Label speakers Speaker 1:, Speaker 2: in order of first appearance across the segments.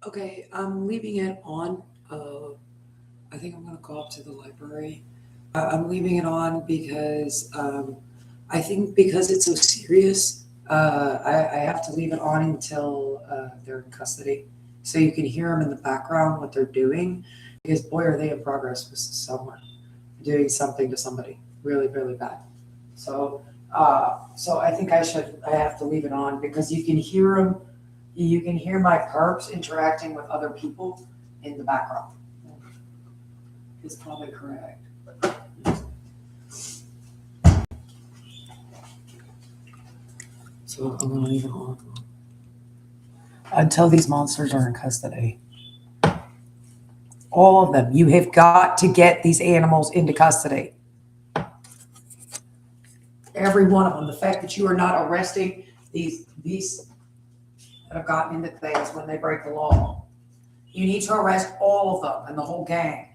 Speaker 1: Okay, I'm leaving it on. I think I'm gonna go up to the library. I'm leaving it on because I think because it's so serious, I have to leave it on until they're in custody, so you can hear them in the background what they're doing. Because boy, are they in progress with someone doing something to somebody really, really bad. So, so I think I have to leave it on because you can hear them. You can hear my perps interacting with other people in the background. Is probably correct. So I'm gonna leave it on until these monsters are in custody. All of them. You have got to get these animals into custody. Every one of them. The fact that you are not arresting these that have gotten into things when they break the law. You need to arrest all of them and the whole gang.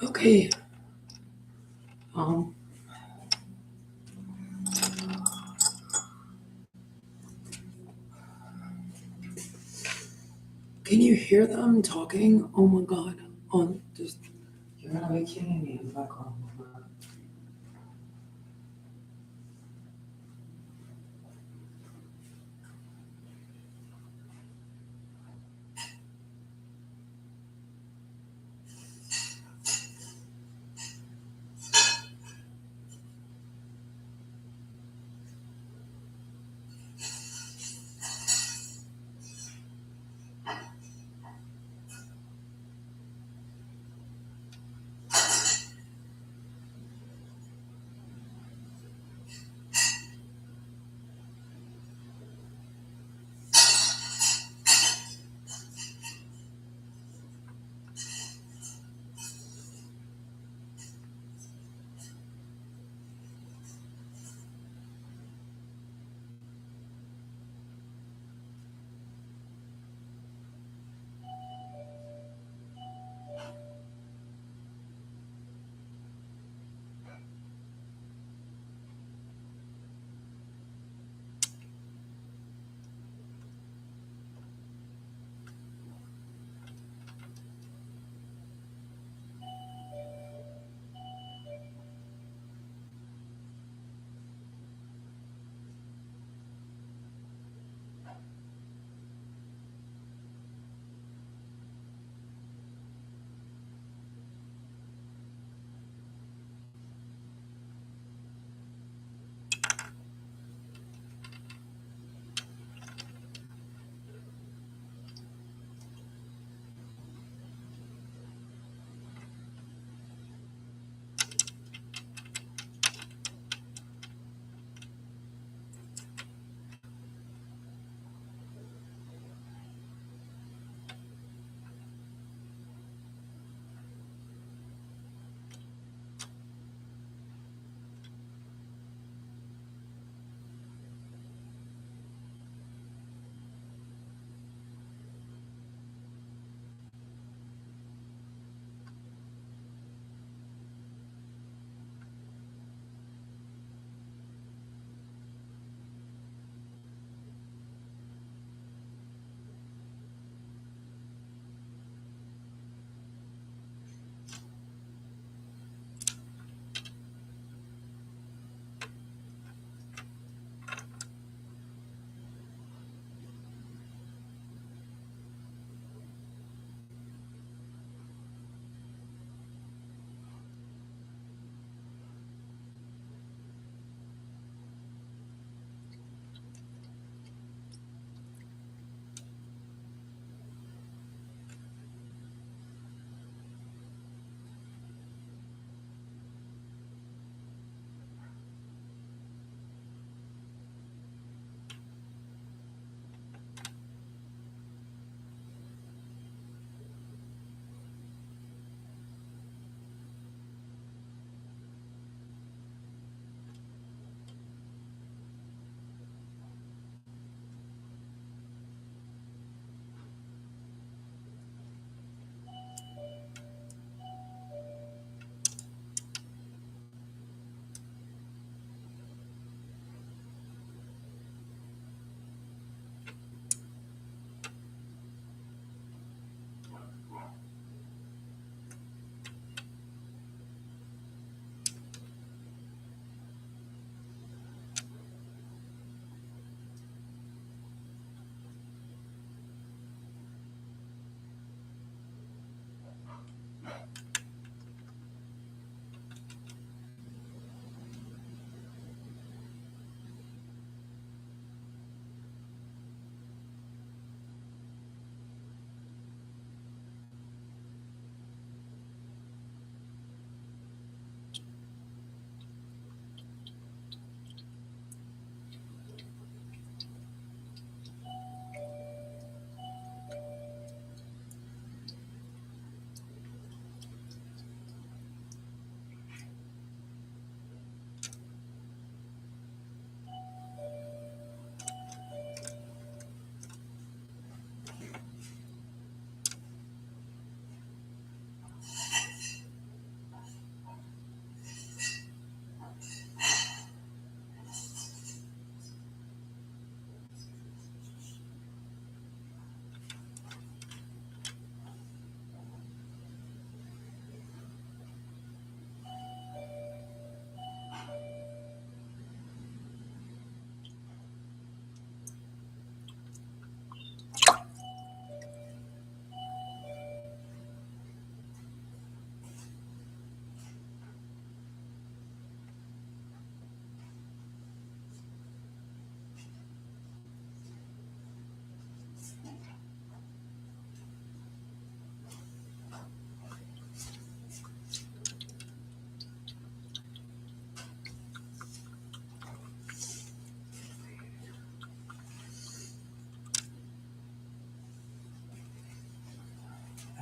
Speaker 1: Okay. Um, can you hear them talking? Oh my god. Just you're gonna be kidding me in the background.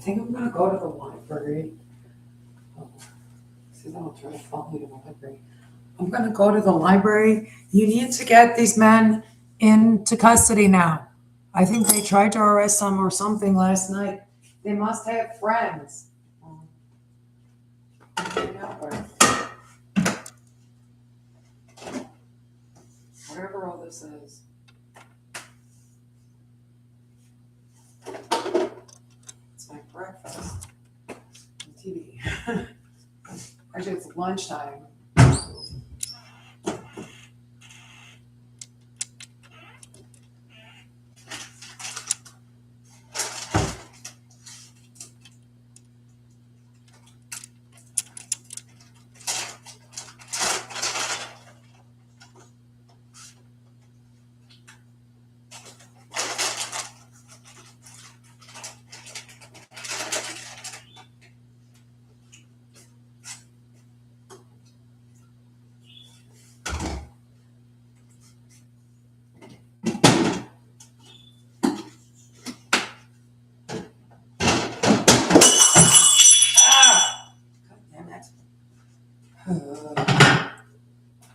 Speaker 1: I think I'm gonna go to the library. Oh, see, then I'll try to follow you to the library. I'm gonna go to the library. You need to get these men into custody now. I think they tried to arrest some or something last night. They must have friends. Whatever all this is. It's my breakfast. And TV. Actually, it's lunchtime. God damn it.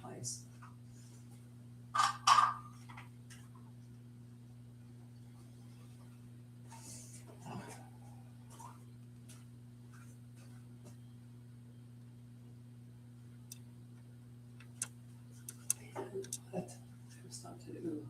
Speaker 1: Nice. What? There's not to do.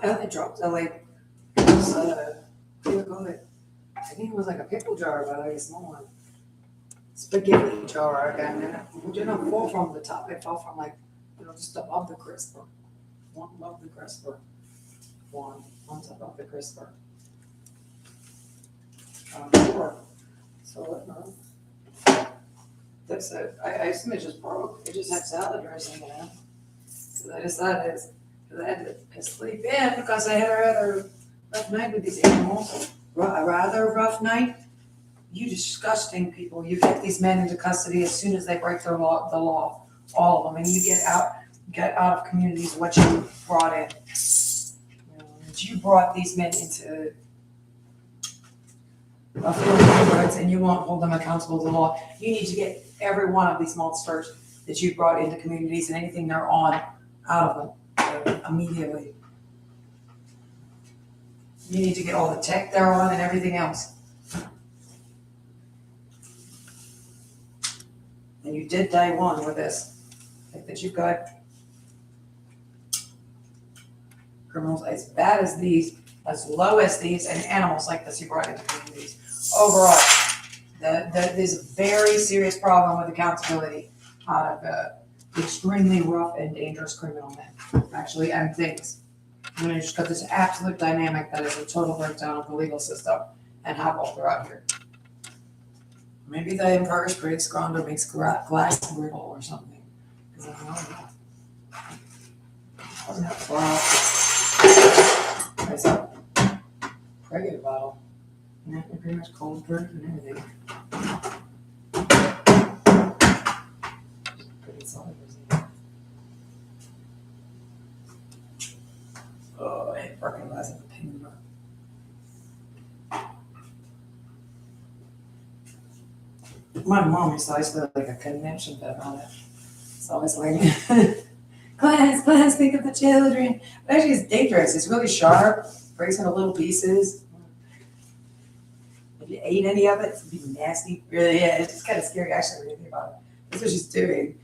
Speaker 1: I dropped a like this, what do you call it? I think it was like a pickle jar, but like a small one. Spaghetti jar again, and it didn't fall from the top, it fell from like, just above the crisper. One above the crisper. One's above the crisper. Four. So, that's it. I assume it just broke. It just had salad dressing in it. So I decided, because I had to sleep in because I had a rather rough night with these animals. A rather rough night. You disgusting people. You get these men into custody as soon as they break the law, all of them, and you get out of communities what you brought in. You brought these men into a field of neighborhoods, and you won't hold them accountable to the law. You need to get every one of these monsters that you brought into communities and anything they're on out of them immediately. You need to get all the tech they're on and everything else. And you did day one with this. I think that you've got criminals as bad as these, as low as these, and animals like this you brought into communities. Overall, there's a very serious problem with accountability out of extremely rough and dangerous criminal men.
Speaker 2: actually, and things. I'm gonna just got this absolute dynamic that is a total breakdown of the legal system and have all throughout here. Maybe the Empire Sprague's Granda makes glass brittle or something, because I don't know. Doesn't have glass. It's a regular bottle. And that pretty much cold drink and everything. Pretty solid. Oh, I hate fucking glass of pain. My mom used to always feel like a connection to about it. It's always like, class, think of the children. But actually, it's dangerous. It's really sharp, breaks into little pieces. If you ate any of it, it'd be nasty. Really, yeah, it's just kind of scary actually when you think about it. That's what she's doing.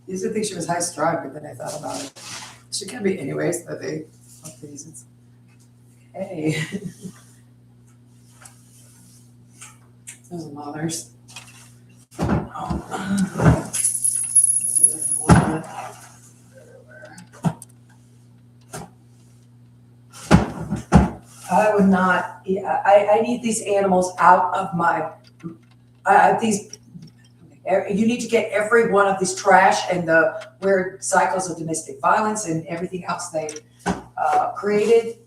Speaker 2: I used to think she was high strung, but then I thought about it. She can be anyways, but they fuck these. It's okay. Those are mothers. I would not, I need these animals out of my, you need to get every one of these trash and the weird cycles of domestic violence and everything else they've created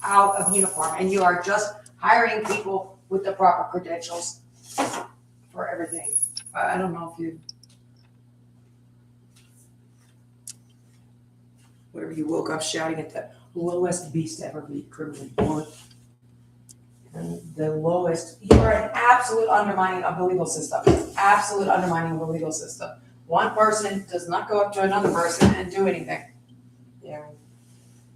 Speaker 2: out of uniform. And you are just hiring people with the proper credentials for everything. I don't know if you, whatever you woke up shouting at the lowest beast ever be criminally born. And the lowest, you are an absolute undermining of the legal system. Absolute undermining of the legal system. One person does not go up to another person and do anything. Yeah.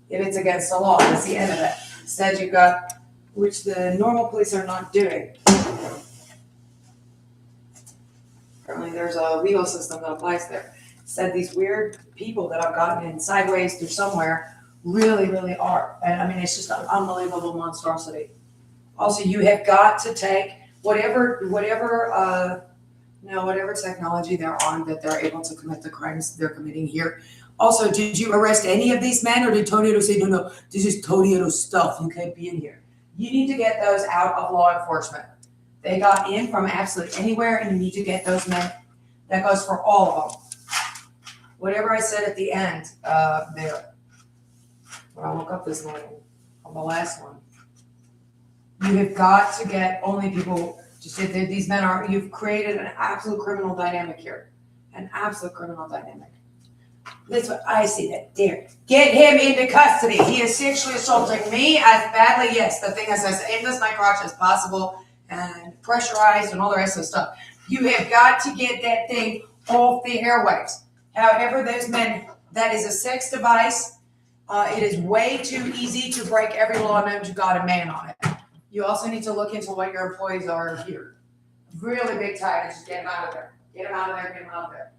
Speaker 2: If it's against the law, that's the end of it. Instead, you've got, which the normal police are not doing. Apparently, there's a legal system that applies there. Said these weird people that I've gotten in sideways through somewhere really are. And I mean, it's just an unbelievable monstrosity. Also, you have got to take whatever technology they're on that they're able to commit the crimes they're committing here. Also, did you arrest any of these men, or did Tornado say, no, this is Tornado stuff, you can't be in here? You need to get those out of law enforcement. They got in from absolutely anywhere, and you need to get those men. That goes for all of them. Whatever I said at the end there, when I woke up this morning, on the last one, you have got to get only people, just these men are, you've created an absolute criminal dynamic here. An absolute criminal dynamic. That's what I see that there. Get him into custody. He is sexually assaulting me as badly, yes, the thing is as aimless my crotch as possible and pressurized and all the rest of the stuff. You have got to get that thing off the airwaves. However, those men, that is a sex device. It is way too easy to break every law known to God and man on it. You also need to look into what your employees are here. Really big time. Just get them out of there. Get them out of there. Get them out of there.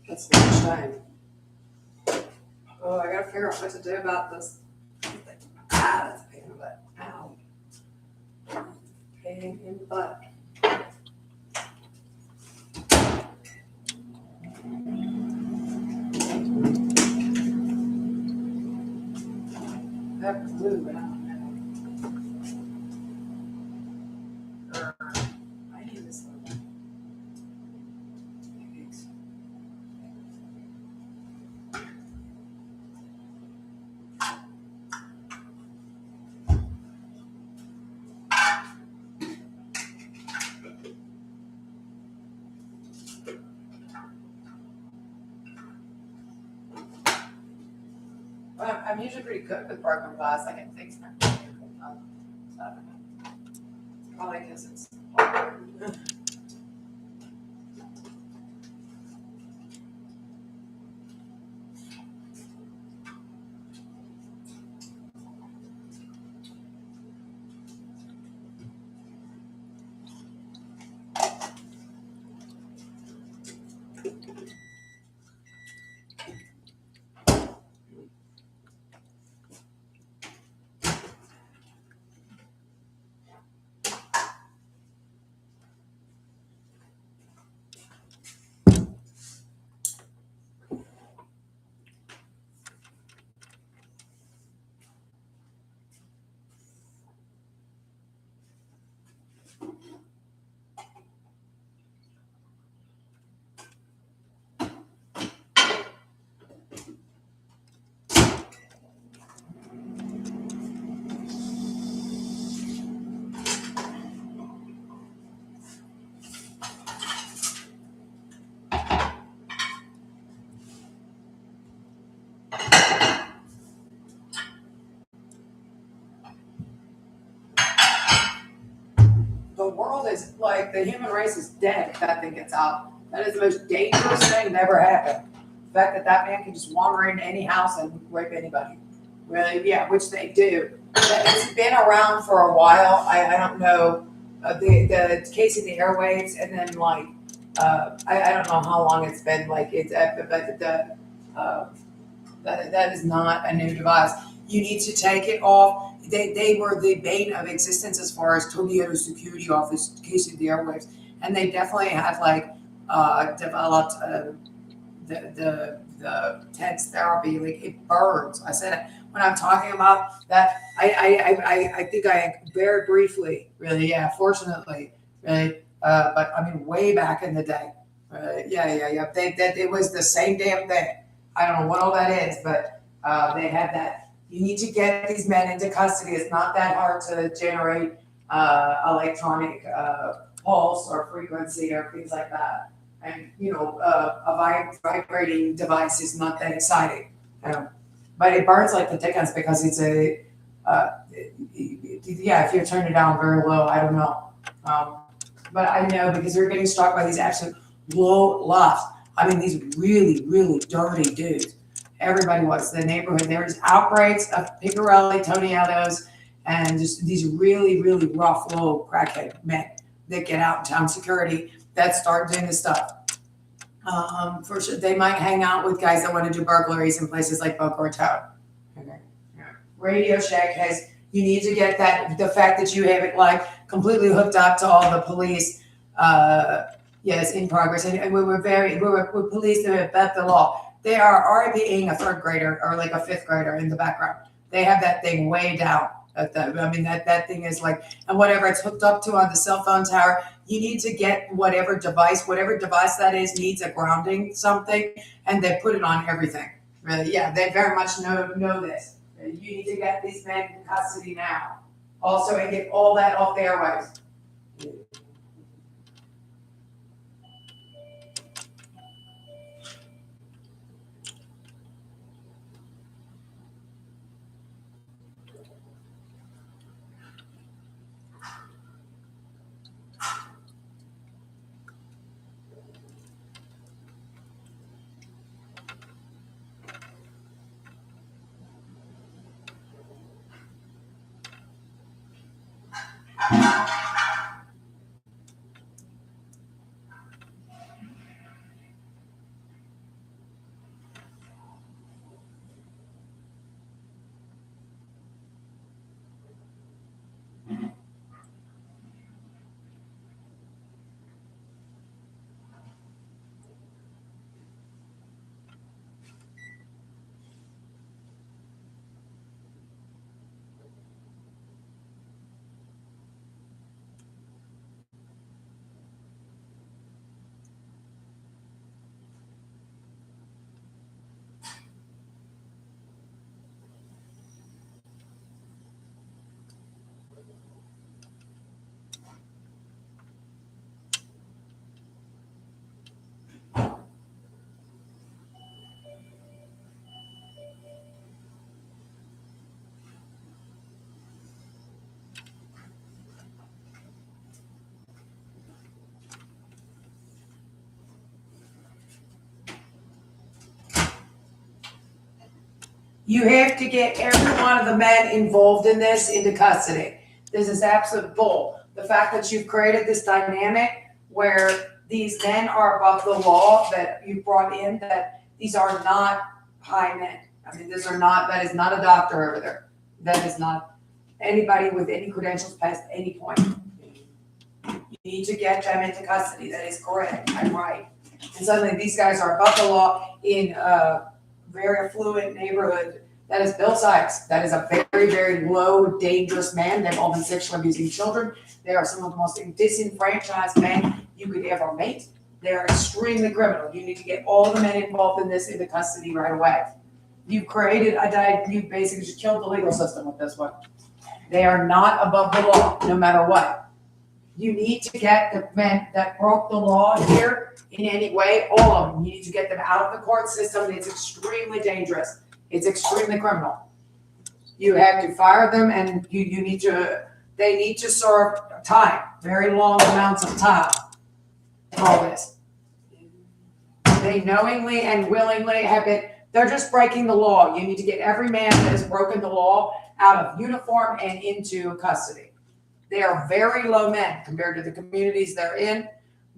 Speaker 2: That's the next time. Oh, I gotta figure out what to do about this But that blue, but I don't know. I need this one. Well, I'm usually pretty good with broken glass. I can fix them. So I don't know. Probably because it's hard. The world is like, the human race is dead if that thing gets out. That is the most dangerous thing to ever happen. The fact that that man can just wander into any house and rape anybody. Really, yeah, which they do. It's been around for a while. I don't know the case in the airwaves, and then like I don't know how long it's been. Like it's but that is not a new device. You need to take it off. They were the bane of existence as far as Toyota security office case of the airwaves, and they definitely have like developed the TENS therapy. Like it burns. I said it when I'm talking about that. I think I very briefly, really, yeah, fortunately, really, but I mean way back in the day. Yeah. It was the same damn thing. I don't know what all that is, but they had that. You need to get these men into custody. It's not that hard to generate electronic pulse or frequency or things like that. And a vibrating device is not that exciting, but it burns like the dickens because it's yeah. If you turn it down very low, I don't know. But I know because we're getting struck by these absolute low lofts. I mean, these really, really dirty dudes. Everybody was the neighborhood. There was outbreaks of Picarelli, Toniatos, and just these really, really rough little crackhead men that get out in town security that start doing this stuff. For sure, they might hang out with guys that want to do burglaries in places like Boca Raton. Okay. Yeah. Radio Shack has. You need to get that. The fact that you have it like completely hooked up to all the police. Yes, in progress, and we're police that abet the law. They are already being a third grader or like a fifth grader in the background. They have that thing way down. That thing is like, and whatever it's hooked up to on the cell phone tower, you need to get whatever device that is needs a grounding something, and they put it on everything. Really, yeah, they very much know this. You need to get these men in custody now. Also, and get all that off the airwaves. You have to get every one of the men involved in this into custody. This is absolute bull. The fact that you've created this dynamic where these men are above the law that you brought in, that these are not high men. I mean, that is not a doctor over there. That is not anybody with any credentials past any point. You need to get them into custody. That is correct. I'm right. And suddenly these guys are above the law in a very affluent neighborhood. That is Bill Sykes. That is a very, very low, dangerous man. They've all been sexually abusing children. They are some of the most disenfranchised men you could ever meet. They are extremely criminal. You need to get all the men involved in this into custody right away. You basically just killed the legal system with this one. They are not above the law, no matter what. You need to get the men that broke the law here in any way, all of them. You need to get them out of the court system. It's extremely dangerous. It's extremely criminal. You have to fire them, and they need to serve time, very long amounts of time for all this. They knowingly and willingly they're just breaking the law. You need to get every man that has broken the law out of uniform and into custody. They are very low men compared to the communities they're in.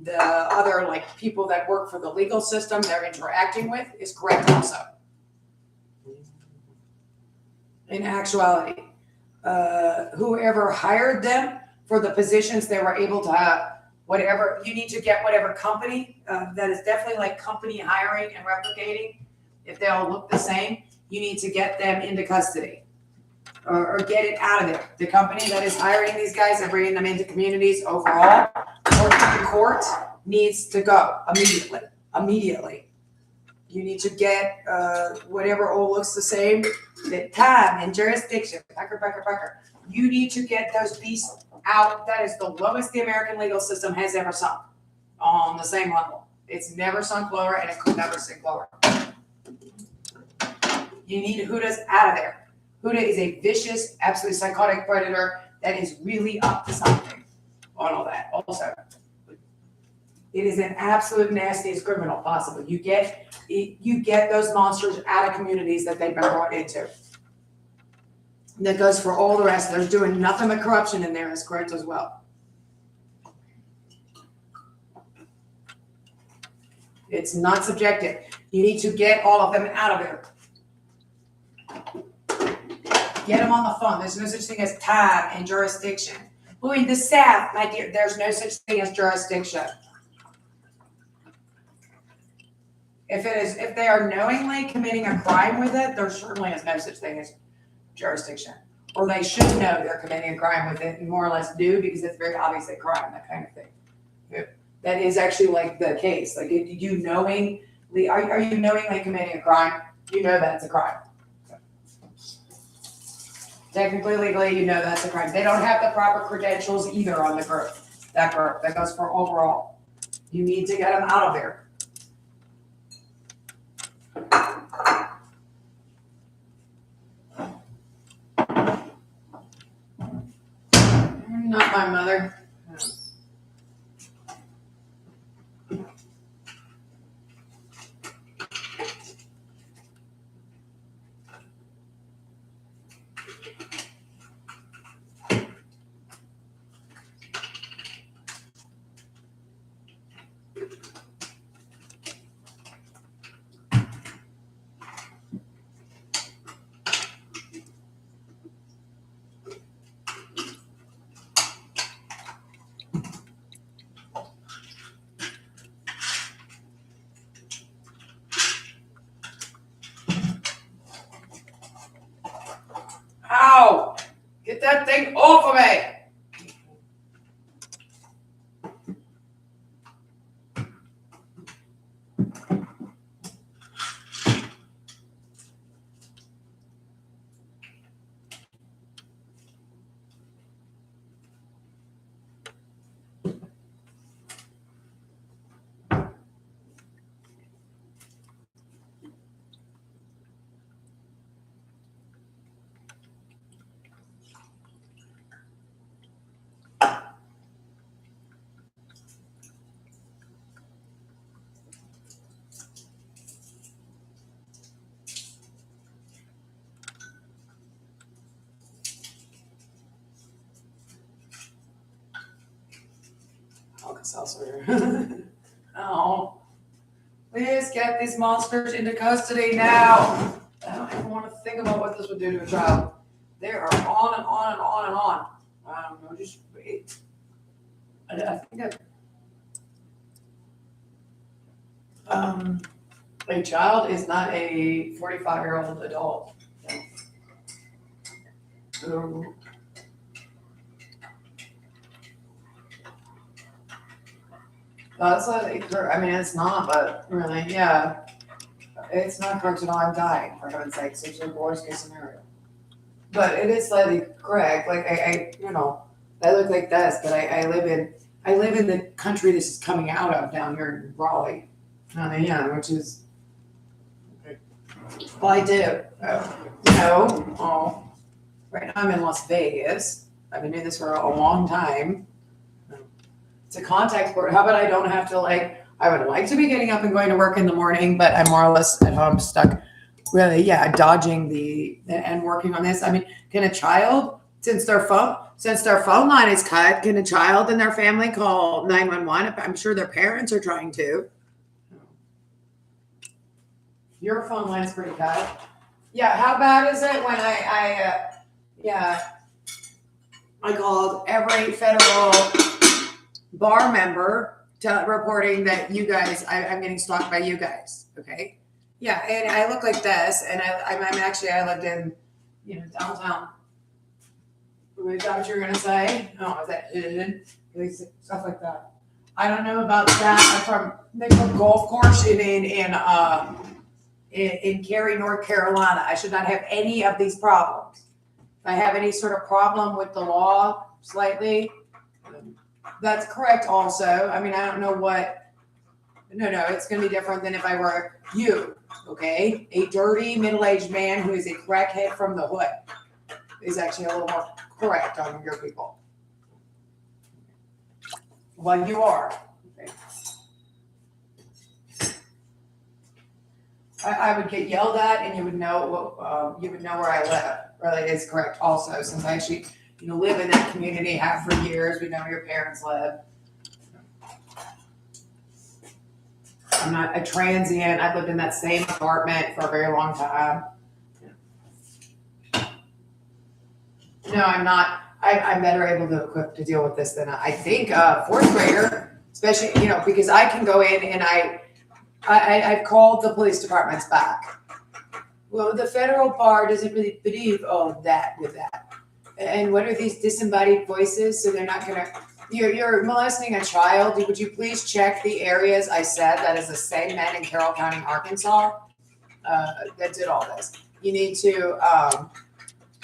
Speaker 2: The other people that work for the legal system they're interacting with is correct also. In actuality, whoever hired them for the positions they were able to have, whatever, you need to get whatever company, that is definitely like company hiring and replicating. If they all look the same, you need to get them into custody or get it out of there. The company that is hiring these guys and bringing them into communities overall or to the court needs to go immediately. You need to get whatever all looks the same, the time and jurisdiction, Becker. You need to get those pieces out. That is the lowest the American legal system has ever sunk on the same level. It's never sunk lower, and it could never sink lower. You need Huda's out of there. Huda is a vicious, absolutely psychotic predator that is really up to something on all that. Also, it is an absolute nastiest criminal possible. You get those monsters out of communities that they've been brought into. That goes for all the rest. There's doing nothing but corruption in there is correct as well. It's not subjective. You need to get all of them out of there. Get them on the phone. There's no such thing as time and jurisdiction. Well, in the South, my dear, there's no such thing as jurisdiction. If they are knowingly committing a crime with it, there certainly is no such thing as jurisdiction. Or they should know they're committing a crime with it and more or less do because it's very obvious a crime, that kind of thing. Yeah. That is actually like the case. Like are you knowingly committing a crime? You know that's a crime. Technically, legally, you know that's a crime. They don't have the proper credentials either on the group. That goes for overall. You need to get them out of there. Not my mother. Ow! Get that thing off of me! seltzer. Oh, please get these monsters into custody now. I don't even want to think about what this would do to a child. They are on and on and on and on. I don't know, just wait. I think that a child is not a 45-year-old adult. So, that's I mean, it's not, but really, yeah. It's not correct at all. I'm dying, for heaven's sakes. It's the worst case scenario. But it is slightly correct. Like I look like this, but I live in the country this is coming out of down here in Raleigh. Yeah, which is, well, I do. Right now I'm in Las Vegas. I've been doing this for a long time. It's a contact sport. How about I don't have to I would like to be getting up and going to work in the morning, but I'm more or less at home stuck really, dodging and working on this. I mean, can a child, since their phone line is cut, can a child and their family call 911? I'm sure their parents are trying to. Your phone line is pretty cut. Yeah, how bad is it when I called every federal bar member reporting that you guys, I'm getting stalked by you guys, okay? Yeah, and I look like this, and I lived in, downtown. Is that what you're gonna say? Oh, is that stuff like that? I don't know about that. I'm from the golf course in Cary, North Carolina. I should not have any of these problems. If I have any sort of problem with the law, slightly, that's correct. Also, I mean, I don't know what. No, it's going to be different than if I were you, okay? A dirty middle-aged man who is a crackhead from the hood is actually a little more correct on your people. Well, you are. Okay. I would get yelled at, and you would know where I live. Really is correct. Also, since I actually live in that community, have for years, we know where your parents live. I'm not a transient. I've lived in that same apartment for a very long time. No, I'm not. I'm better able to equip to deal with this than I think fourth grader, especially because I can go in and I've called the police departments back. Well, the federal bar doesn't really believe that. And what are these disembodied voices? So they're not gonna. You're molesting a child. Would you please check the areas I said that is the same men in Carroll County, Arkansas, that did all this? You need to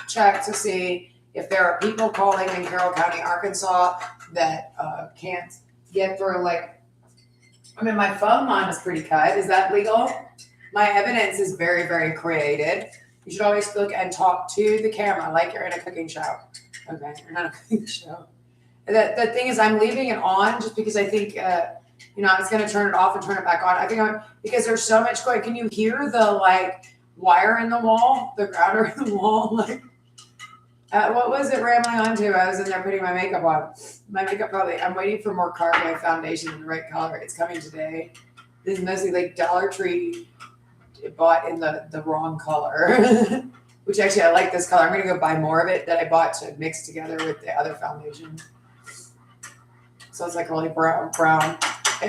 Speaker 2: check to see if there are people calling in Carroll County, Arkansas that can't get through. My phone line is pretty cut. Is that legal? My evidence is very, very created. You should always look and talk to the camera like you're in a cooking show. Okay, you're not a cooking show. The thing is, I'm leaving it on just because I think, I was going to turn it off and turn it back on. I think because there's so much going. Can you hear the wire in the wall, the router in the wall? What was it rambling onto? I was in there putting my makeup on. My makeup I'm waiting for more Cargo foundation in the right color. It's coming today. This is mostly Dollar Tree bought in the wrong color, which actually I like this color. I'm going to go buy more of it that I bought to mix together with the other foundation. So it's really brown. I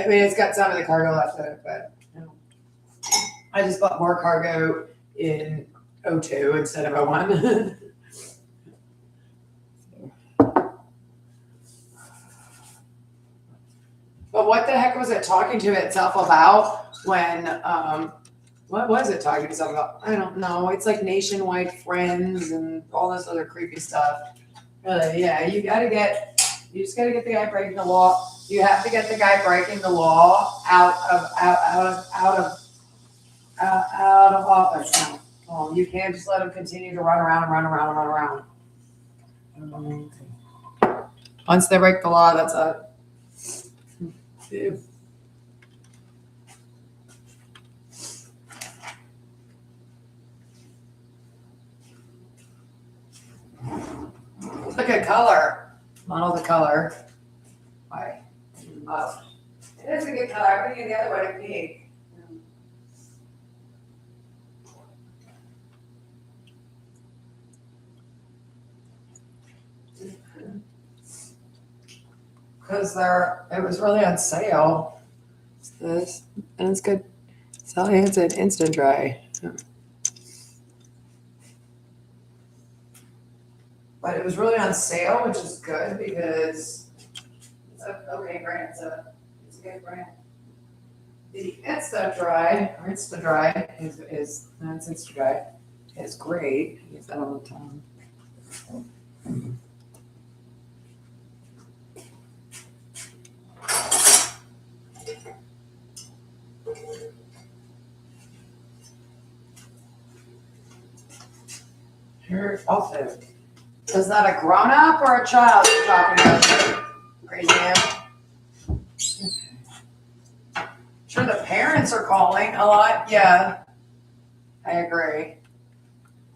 Speaker 2: mean, it's got some of the Cargo left in it, but I just bought more Cargo in 02 instead of 01. But what the heck was it talking to itself about when, what was it talking to itself about? I don't know. It's Nationwide Friends and all this other creepy stuff. Really, yeah, you just gotta get the guy breaking the law. You have to get the guy breaking the law out of office now. Oh, you can't just let him continue to run around. Once they break the law, that's it. Look at color. Model the color. Why? It is a good color. I'm thinking the other one would be. Because it was really on sale.
Speaker 1: It's this, and it's good. Sally Hansen Instant Dry.
Speaker 2: But it was really on sale, which is good because it's a okay brand. It's a good brand. The Insta Dry is that's Insta Dry is great.
Speaker 1: I use that all the time.
Speaker 2: Here also. Is that a grown up or a child you're talking about? Crazy man. Sure, the parents are calling a lot. Yeah, I agree.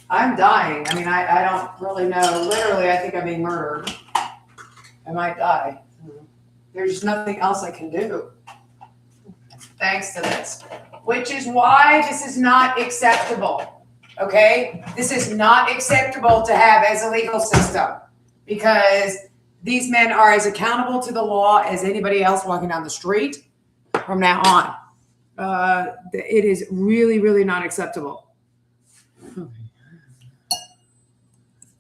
Speaker 2: I'm dying. I mean, I don't really know. Literally, I think I'm being murdered. I might die. There's nothing else I can do. Thanks to this. Which is why this is not acceptable. Okay? This is not acceptable to have as a legal system. Because these men are as accountable to the law as anybody else walking down the street from now on. It is really, really not acceptable.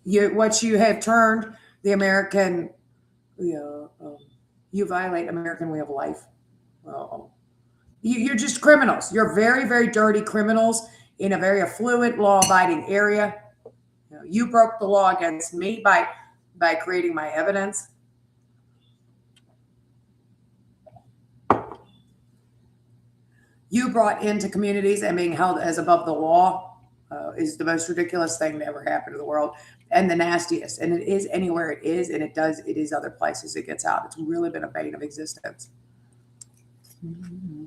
Speaker 2: What you have turned the American, you violate American way of life. You're just criminals. You're very, very dirty criminals in a very affluent, law-abiding area. You broke the law against me by creating my evidence. You brought into communities and being held as above the law is the most ridiculous thing to ever happen to the world and the nastiest. And it is anywhere it is, and it is other places it gets out. It's really been a bane of existence. Mm-hmm.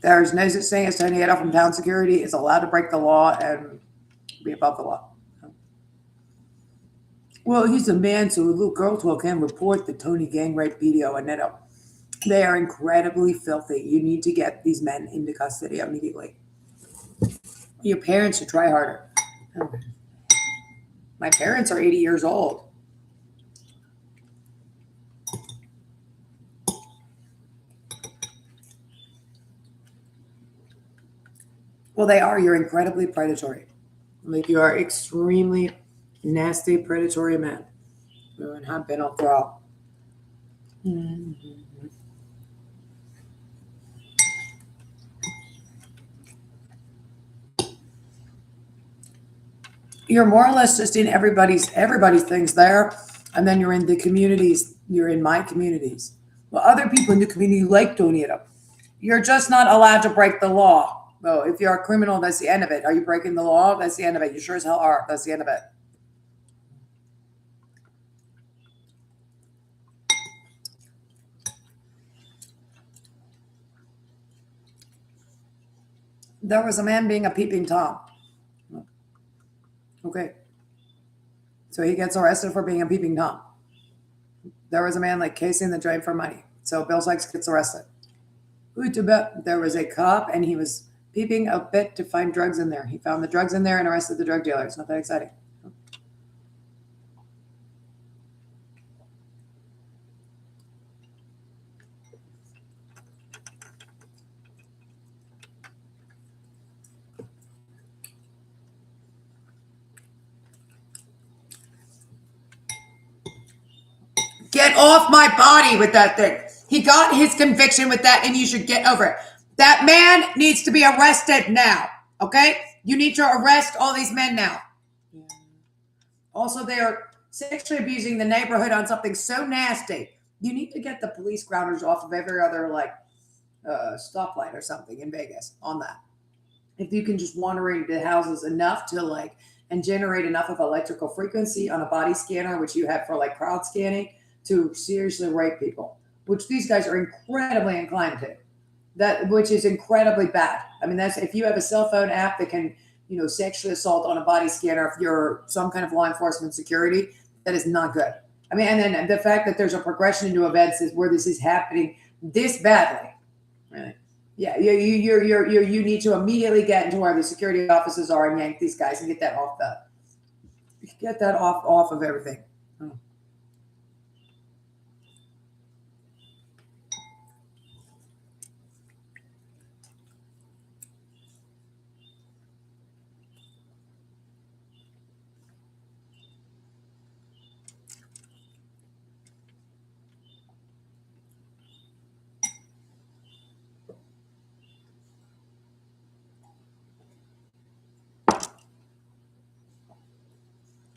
Speaker 2: There's no such thing as Tony Adolph from Town Security is allowed to break the law and be above the law. Well, he's a man, so a little girl can report the Tony gang rape video on Neto. They are incredibly filthy. You need to get these men into custody immediately. Your parents should try harder. My parents are 80 years old. Well, they are. You're incredibly predatory. Like, you are extremely nasty, predatory men and have been all throughout. Mm-hmm. You're more or less just in everybody's things there, and then you're in the communities. You're in my communities. Well, other people in the community like Tony Adolph. You're just not allowed to break the law. Well, if you're a criminal, that's the end of it. Are you breaking the law? That's the end of it. You sure as hell are. That's the end of it. There was a man being a peeping Tom. Okay. So he gets arrested for being a peeping Tom. There was a man like casing the drain for money. So Bill Sykes gets arrested. Who to bet? There was a cop and he was peeping a bit to find drugs in there. He found the drugs in there and arrested the drug dealer. It's not that exciting. Get off my body with that thing. He got his conviction with that, and you should get over it. That man needs to be arrested now, okay? You need to arrest all these men now. Yeah. Also, they are sexually abusing the neighborhood on something so nasty. You need to get the police grounders off of every other, stoplight or something in Vegas on that. If you can just wander into houses enough to, and generate enough of electrical frequency on a body scanner, which you have for, crowd scanning, to seriously rape people, which these guys are incredibly inclined to. that which is incredibly bad. I mean, that's if you have a cell phone app that can, sexually assault on a body scanner, if you're some kind of law enforcement security, that is not good. I mean, and then the fact that there's a progression into events is where this is happening this badly. Right. Yeah, you need to immediately get into where the security officers are and yank these guys and get that off of everything. Oh.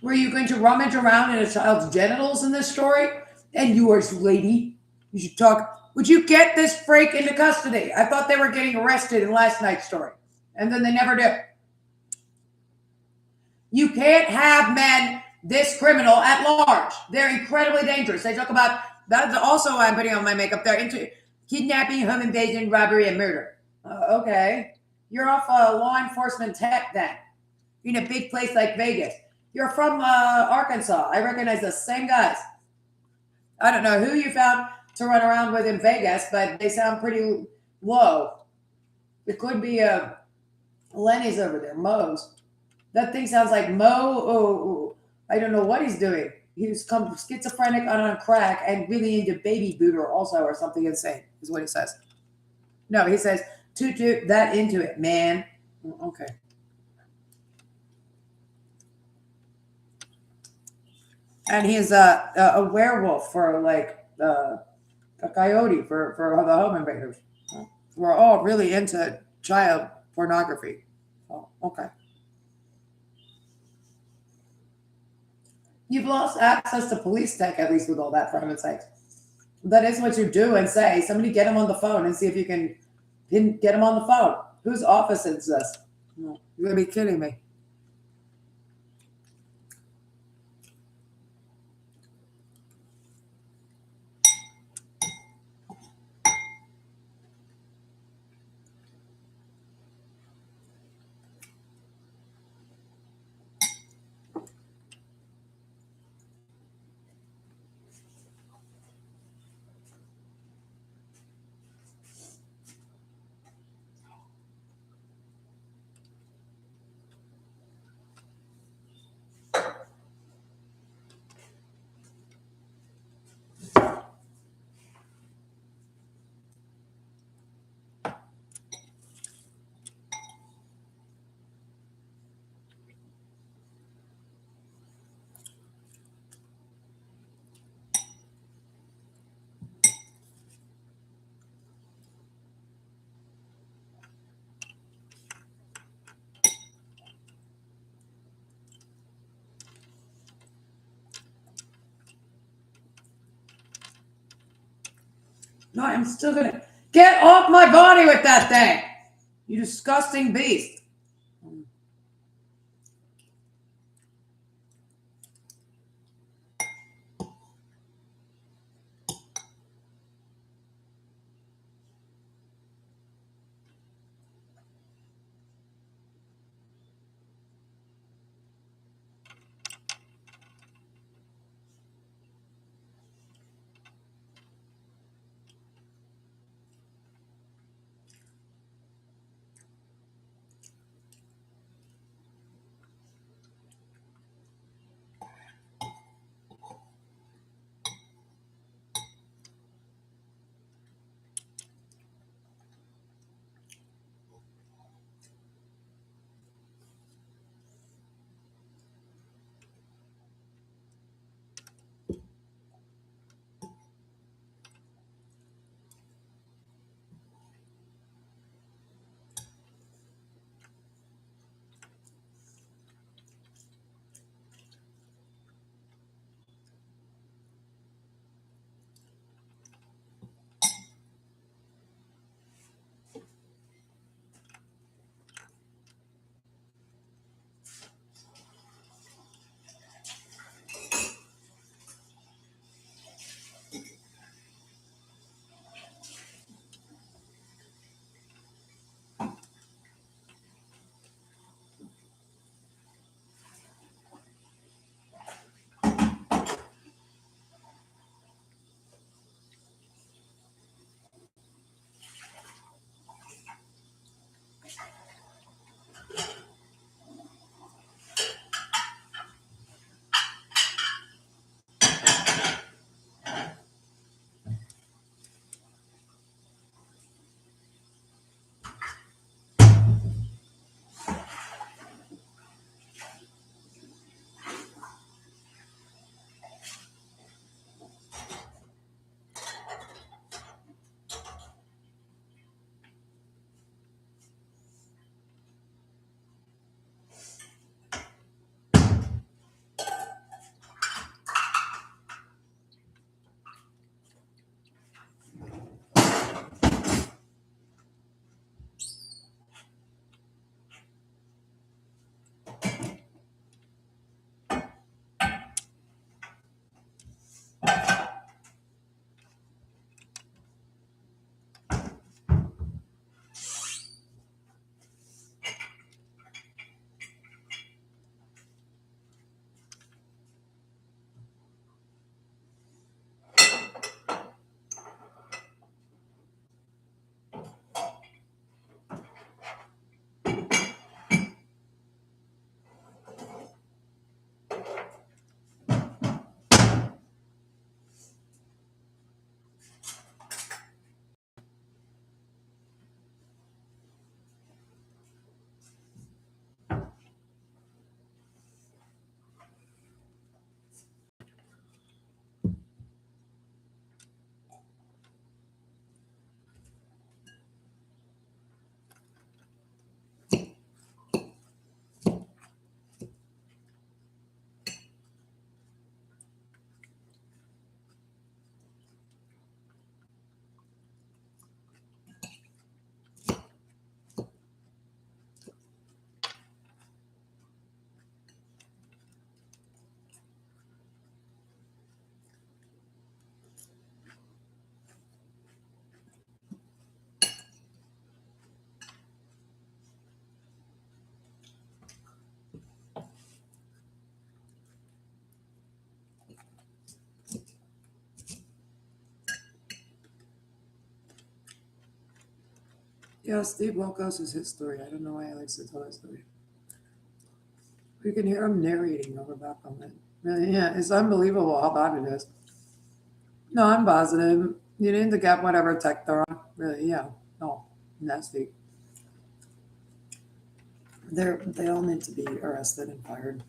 Speaker 2: Were you going to rummage around in a child's genitals in this story? And yours, lady. You should talk. Would you get this freak into custody? I thought they were getting arrested in last night's story. And then they never do. You can't have men this criminal at large. They're incredibly dangerous. They talk about, that's also why I'm putting on my makeup. They're into kidnapping, home invasion, robbery, and murder. Okay. You're off law enforcement tech then. In a big place like Vegas. You're from Arkansas. I recognize the same guys. I don't know who you found to run around with in Vegas, but they sound pretty low. It could be Lenny's over there, Moe's. That thing sounds like Mo. Oh, I don't know what he's doing. He's come schizophrenic on crack and really into baby booter also, or something insane, is what he says. No, he says, toot that into it, man. Okay. And he's a werewolf for like a coyote for the home invaders. We're all really into child pornography. Oh, okay. You've lost access to police tech, at least with all that, for heaven's sakes. That is what you do and say. Somebody get him on the phone and see if you can get him on the phone. Whose office is this? You're going to be kidding me. No, I'm still going to get off my body with that thing. You disgusting beast.
Speaker 1: Yeah, Steve Wilkos is his story. I don't know why I likes to tell that story. You can hear him narrating over back on it. Really, yeah, it's unbelievable how bad it is. No, I'm positive. You need to get whatever tech they're on. Really, yeah. No, nasty. They all need to be arrested and fired.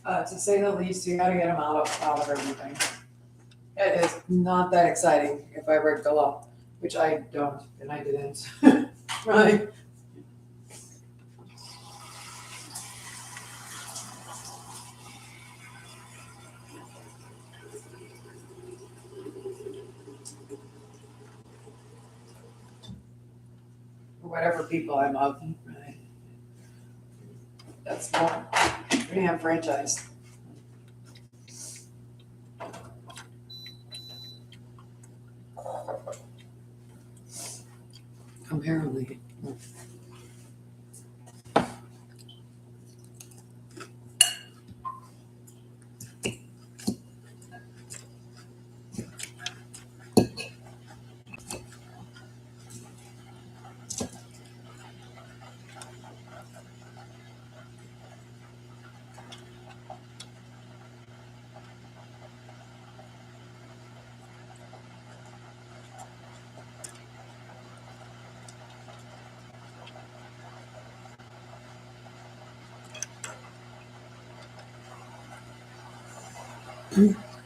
Speaker 1: To say the least, you got to get them out of everything. It is not that exciting if I break the law, which I don't, and I didn't. Right? Or whatever people I'm of. Right? That's more damn franchise. Apparently.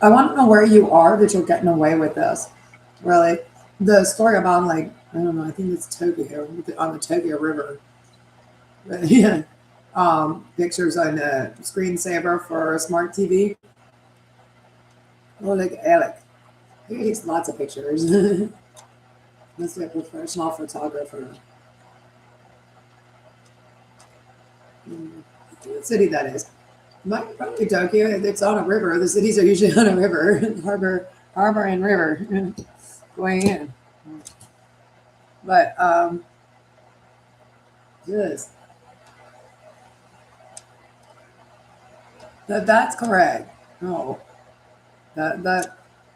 Speaker 1: I want to know where you are that you're getting away with this. Really, the story about like I don't know. I think it's Tokyo on the Tokyo River. But, yeah, pictures on a screensaver for a smart TV. Oh, look, Alec. He takes lots of pictures. That's like a professional photographer. What city that is? Might probably Tokyo. It's on a river. The cities are usually on a river, harbor and river going in. But yes, that's correct. No,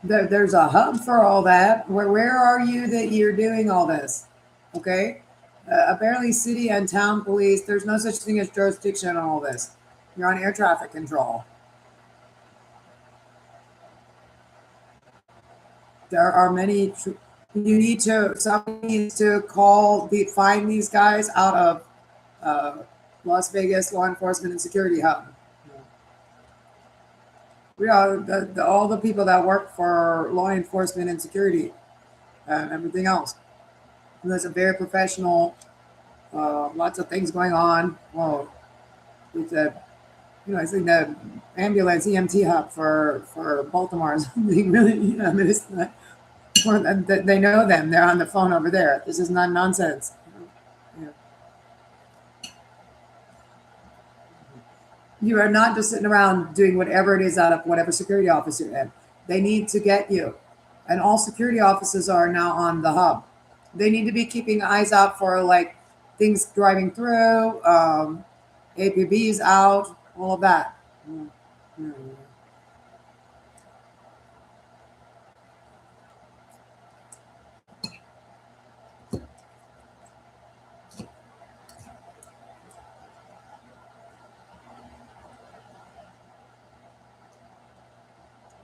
Speaker 1: there's a hub for all that. Where are you that you're doing all this? Okay, apparently city and town police. There's no such thing as jurisdiction on all this. You're on air traffic control. There are many. You need to. Somebody needs to find these guys out of uh, Las Vegas law enforcement and security hub. We are all the people that work for law enforcement and security and everything else. And there's a very professional. Lots of things going on. Well, with the I think the ambulance EMT hub for Baltimore is something really. I mean, it's not, they know them. They're on the phone over there. This is not nonsense. Yeah. You are not just sitting around doing whatever it is out of whatever security office you're in. They need to get you. And all security offices are now on the hub. They need to be keeping eyes out for like things driving through, APBs out, all of that. Mm.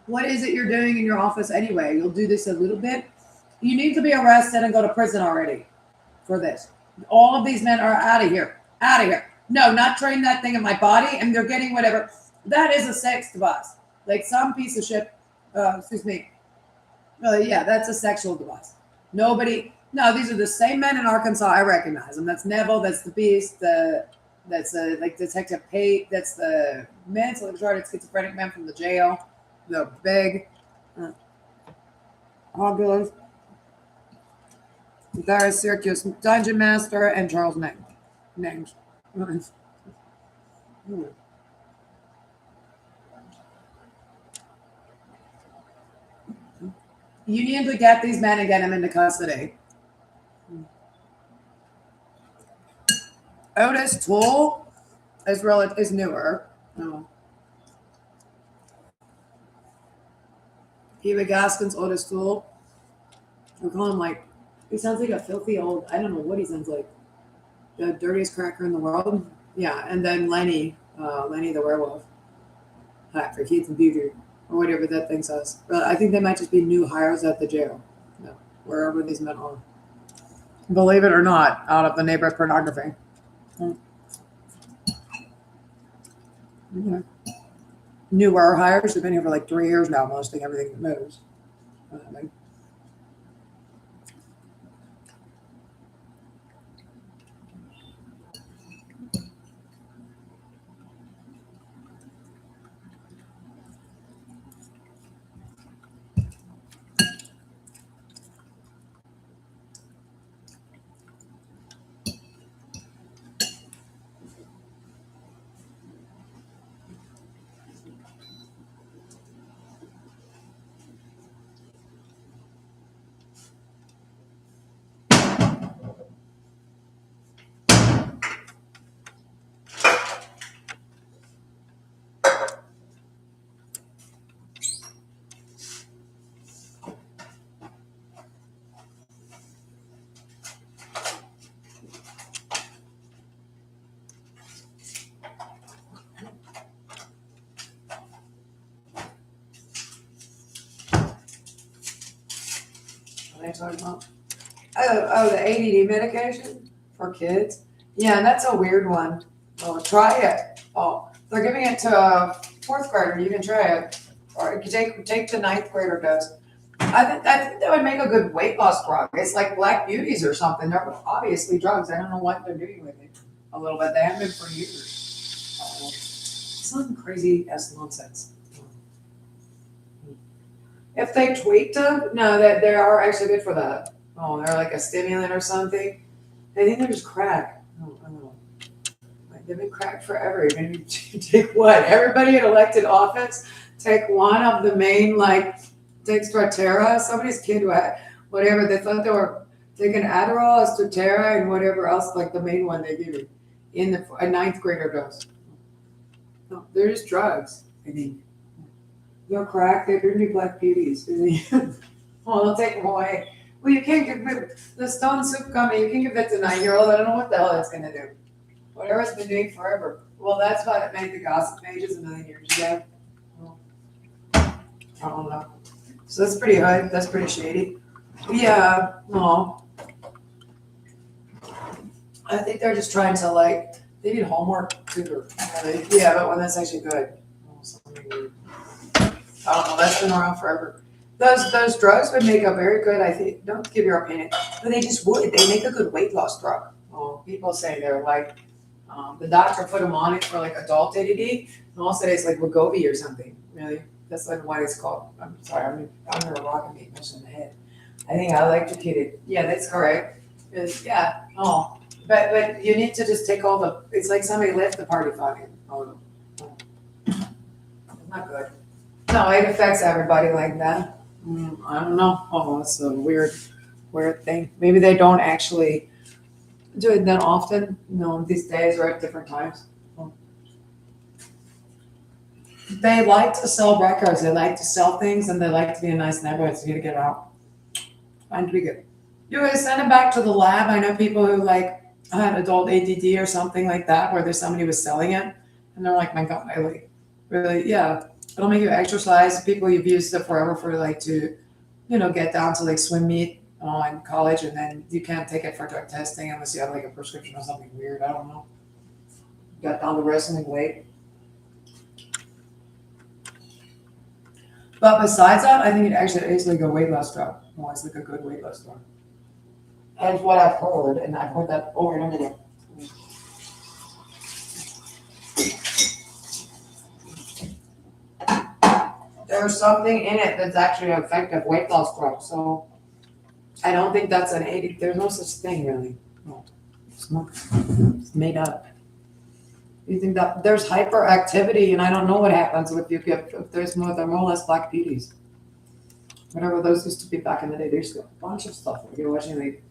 Speaker 1: What is it you're doing in your office anyway? You'll do this a little bit. You need to be arrested and go to prison already for this. All of these men are out of here. Out of here. No, not train that thing in my body, and they're getting whatever. That is a sex device. Like some piece of shit. Excuse me. Yeah, that's a sexual device. Nobody. No, these are the same men in Arkansas. I recognize them. That's Neville. That's the Beast. That's like Detective Pate. That's the mentally retarded schizophrenic man from the jail. The big. Oculus. There is Syracuse Dungeon Master and Charles names. You need to get these men and get them into custody. Otis Toole is newer. Oh. Eva Gaskins, Otis Toole. We call him like
Speaker 3: He sounds like a filthy old, I don't know what he sounds like. The dirtiest cracker in the world. Yeah, and then Lenny the werewolf. Hi, for Keith and Peter, or whatever that thing says. But I think they might just be new hires at the jail. No, wherever these men are. Believe it or not, out of the neighborhood pornography. Okay. Newer hires have been here for like 3 years now, molesting everything that moves. Like, what are they talking about? Oh, the ADD medication for kids. Yeah, that's a weird one. Oh, try it. Oh, they're giving it to a fourth grader. You can try it, or you can take the ninth grader dose. I think that would make a good weight loss drug. It's like Black Beauties or something. They're obviously drugs. I don't know what they're doing with it. A little bit. They have been for years. Some crazy ass nonsense. If they tweaked them, no, that they are actually good for that. Oh, they're like a stimulant or something. I think they're just crack. Oh, I don't know. Like they've been cracked forever. You're gonna take what? Everybody in elected office take one of the main, like, take Strattera. Somebody's kid, whatever. They thought they were taking Adderall, Strattera, and whatever else, like the main one they give you in a ninth grader dose. No, they're just drugs, I think. They're crack. They're gonna be Black Beauties. Oh, they'll take them away. Well, you can't give the Stone Soup Gummy. You can give that to a 9-year-old. I don't know what the hell it's gonna do. Whatever it's been doing forever. Well, that's what it made the gossip pages a million years ago. Well, I don't know. So that's pretty high. That's pretty shady. Yeah. No. I think they're just trying to, like, they need homework tutor. Yeah, but when that's actually good. Oh, something weird. I don't know. That's been around forever. Those drugs would make a very good, I think, don't give your opinion, but they just would. They make a good weight loss drug. Well, people say they're like, the doctor put them on it for like adult ADD, and also it's like Wegovy or something. Really, that's like what it's called. I'm sorry, I'm under a rock and being pushed in the head. I think I electrocuted. Yeah, that's correct. Yeah. Oh, but you need to just take all the. It's like somebody left the party fucking. Oh, not good. No, it affects everybody like that. I don't know. Oh, that's a weird thing. Maybe they don't actually do it that often, these days or at different times. They like to sell records. They like to sell things, and they like to be in nice neighborhoods. You need to get out. Find to be good. You would send them back to the lab. I know people who like had adult ADD or something like that, where there's somebody was selling it, and they're like, "My God, I like really, yeah." It'll make you exercise. People you've used it forever for like to, get down to like swim meet in college, and then you can't take it for drug testing unless you have like a prescription or something weird. I don't know. Got down to wrestling weight. But besides that, I think it actually is like a weight loss drug. Oh, it's like a good weight loss drug. That's what I've heard, and I've heard that over and over again. There's something in it that's actually an effective weight loss drug. So I don't think that's an 80. There's no such thing really. No, it's not. It's made up. You think that there's hyperactivity, and I don't know what happens with you if there's more or less Black Beauties. Whatever those used to be back in the day. There's a bunch of stuff. Like you're watching like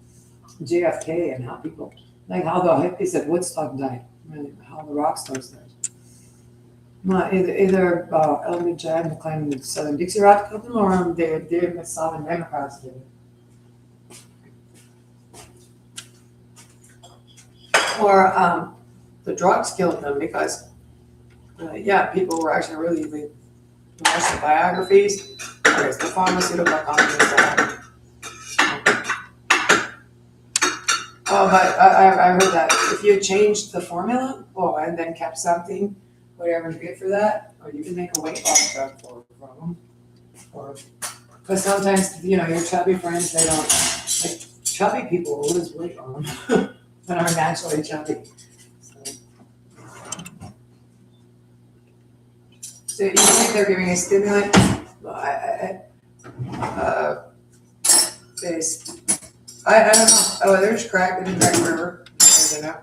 Speaker 3: JFK and how people, like how the hippies at Woodstock died, really, how the rock stars died. Either Elmer Judd claiming the Southern Dixie Rock Company, or they with Southern Democrats did it. or the drugs killed them because, yeah, people were actually really like, watching the biographies. There's the pharmaceutical companies that. Oh, but I heard that if you changed the formula, and then kept something, whatever's good for that, or you can make a weight loss drug from them. Or, because sometimes, your chubby friends, they don't, like, chubby people lose weight on them that are naturally chubby. So you think they're giving a stimulant? Based. I don't know. Oh, there's crack in the Crack River. I don't know.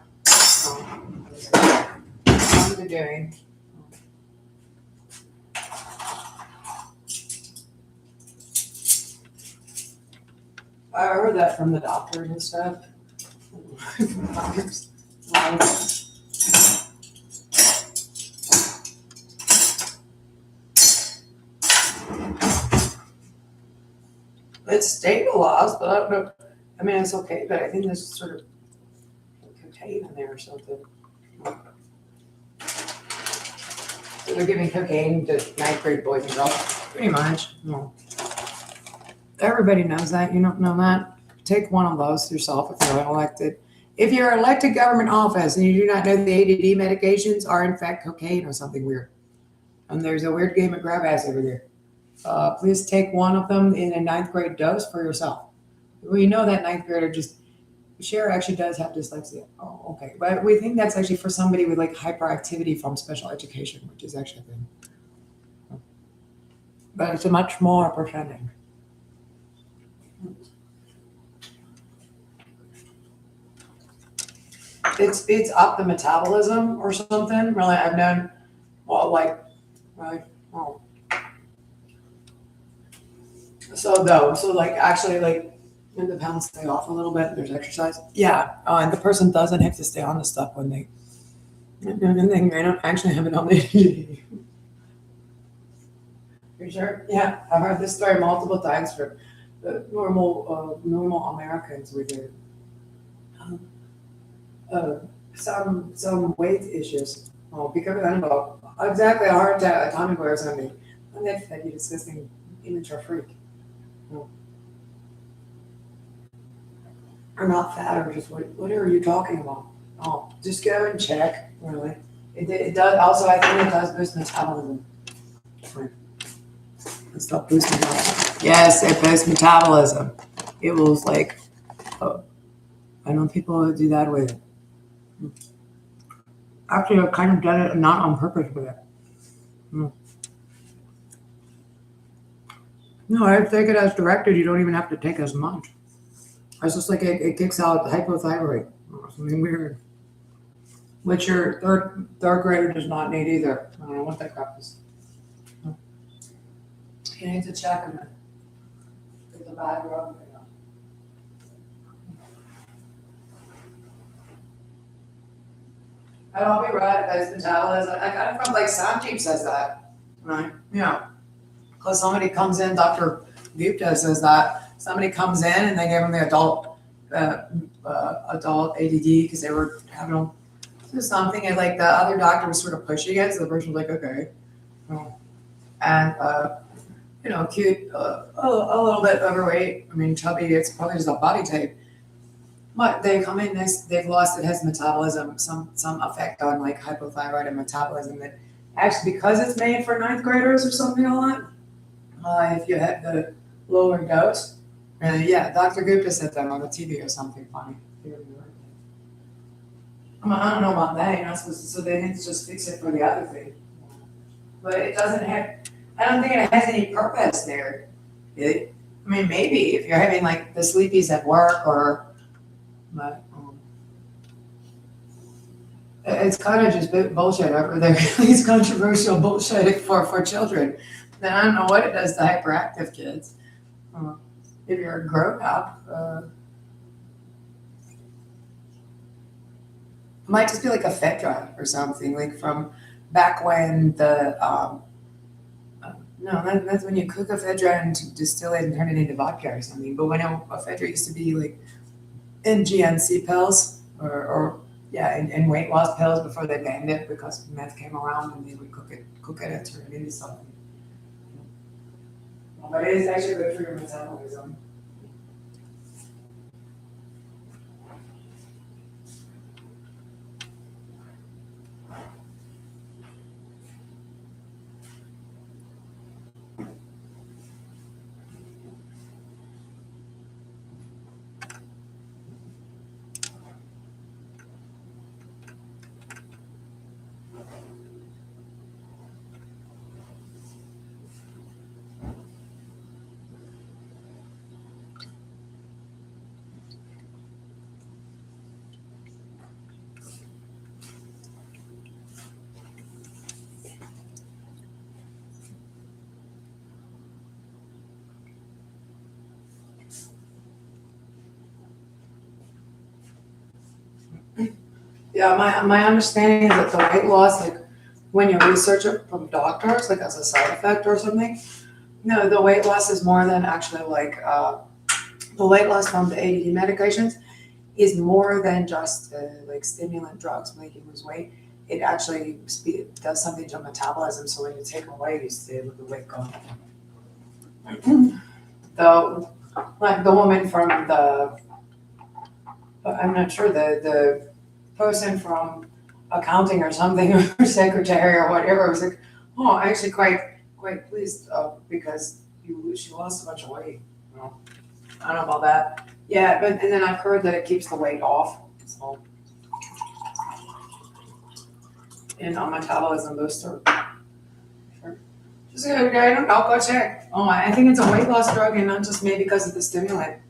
Speaker 3: What they're doing. I heard that from the doctors and stuff. Doctors. It's stabilized, but I don't know. I mean, it's okay, but I think there's sort of cocaine in there or something. So they're giving cocaine to 9th grade boys and girls, pretty much. No. Everybody knows that. You don't know that? Take one of those yourself if you're elected. If you're elected government office and you do not know the ADD medications are in fact cocaine or something weird, and there's a weird game of grab ass over there, please take one of them in a 9th grade dose for yourself. We know that 9th grader Cher actually does have dyslexia. Oh, okay. But we think that's actually for somebody with like hyperactivity from special education, which is actually a thing. But it's a much more percentage. It speeds up the metabolism or something. Really, I've known, So like actually like when the pounds stay off a little bit, there's exercise. Yeah, and the person doesn't have to stay on the stuff when they don't actually have it on the ADD. You sure? Yeah, I've heard this story multiple times for the normal Americans with their some weight issues. Oh, because I don't know exactly a heart attack, atomic or something. And that you disgusting immature freak. No. Or not fat, or just what are you talking about? Oh, just go and check. Really, it does. Also, I think it does boost metabolism. Let's stop boosting metabolism. Yes, it boosts metabolism. It will like. Oh, I know people who do that with it. Actually, I've kind of done it not on purpose with it. No, I take it as directed. You don't even have to take as much. It's just like it kicks out hypothyroid or something weird, which your third grader does not need either. I don't know what that crap is. You need to check them. It's a bad drug. I don't be right if it's metabolism. I got it from like Sanjeev says that, right? Yeah. Because somebody comes in, Dr. Gupta says that somebody comes in and they gave them the adult ADD because they were having something, and like the other doctor was sort of pushing it, so the person was like, okay, and cute, a little bit overweight. I mean, chubby. It's probably just a body type. But they come in, they've lost, it has metabolism, some effect on like hypothyroid and metabolism that actually, because it's made for 9th graders or something like that, if you have the lower dose, yeah, Dr. Gupta said that on the TV or something funny. I don't know about that, you're not supposed to, so they need to just fix it for the other thing. But it doesn't have, I don't think it has any purpose there. I mean, maybe if you're having like the sleepies at work but it's kind of just bullshit over there. It's controversial bullshit for children. Then I don't know what it does to hyperactive kids. If you're a grown up, it might just be like a Fedra or something, like from back when the no, that's when you cook a Fedra and distill it and turn it into vodka or something. But when a Fedra used to be like in GNC pills or Yeah, and weight loss pills before they banned it because meth came around and they would cook it and turn it into something. But it is actually good for your metabolism. Yeah, my understanding is that the weight loss, like when you research it from doctors, like as a side effect or something, no, the weight loss is more than actually like the weight loss from the ADD medications is more than just like stimulant drugs make you lose weight. It actually does something to metabolism. So when you take away, you stay with the weight going. The like the woman from the, I'm not sure the person from accounting or something or secretary or whatever was like, oh, I'm actually quite pleased because she lost a bunch of weight. Well, I don't know about that. Yeah, but and then I've heard that it keeps the weight off. So and a metabolism booster. Sure. Just I don't know, go check. Oh, I think it's a weight loss drug and not just maybe because of the stimulant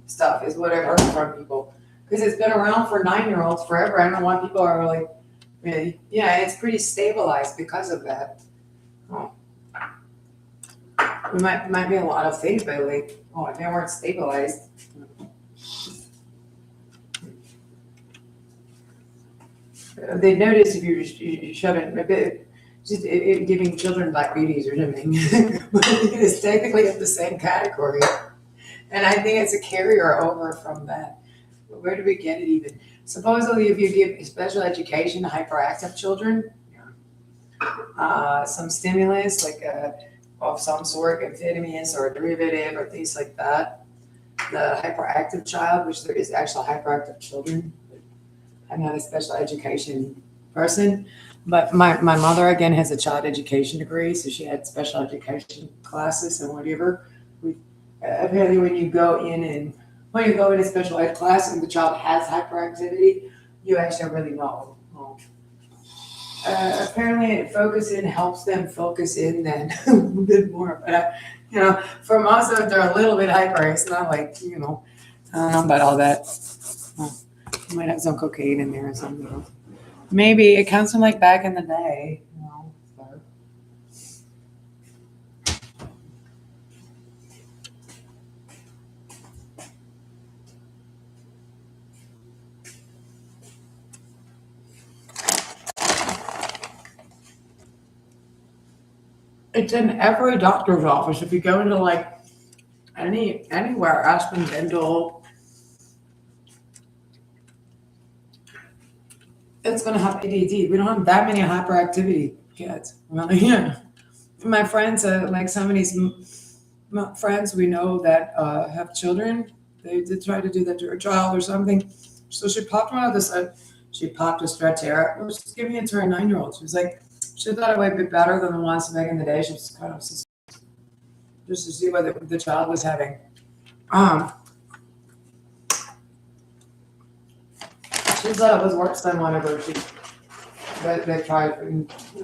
Speaker 3: stuff is what I've heard from people. Because it's been around for 9-year-olds forever. I don't know why people are like, really, yeah, it's pretty stabilized because of that. Oh. It might be a lot of things, but like, oh, they weren't stabilized. They notice if you shove it a bit, just giving children diabetes or something. But it's technically in the same category. And I think it's a carrier over from that. But where do we get it even? Supposedly, if you give special education to hyperactive children, some stimulus like of some sort, amphetamines or a derivative or things like that, the hyperactive child, which there is actual hyperactive children. I'm not a special education person, but my mother again has a child education degree, so she had special education classes and whatever. Apparently when you go in a special ed class and the child has hyperactivity, you actually really know. Apparently it helps them focus in then a little bit more. But for most of them, they're a little bit hyper. It's not like, I don't know about all that. You might have some cocaine in there or something. Maybe it comes from like back in the day, so. It's in every doctor's office. If you go into like anywhere, Aspen Dental, it's gonna have ADD. We don't have that many hyperactivity kids. Well, yeah. My friends, like some of these friends we know that have children, they did try to do that to her child or something. So she popped one of this. She popped a Strattera. Well, she's giving it to her 9-year-old. She was like, she thought it would be better than the ones back in the day. She was kind of just to see what the child was having. She thought it was worse than whatever they tried,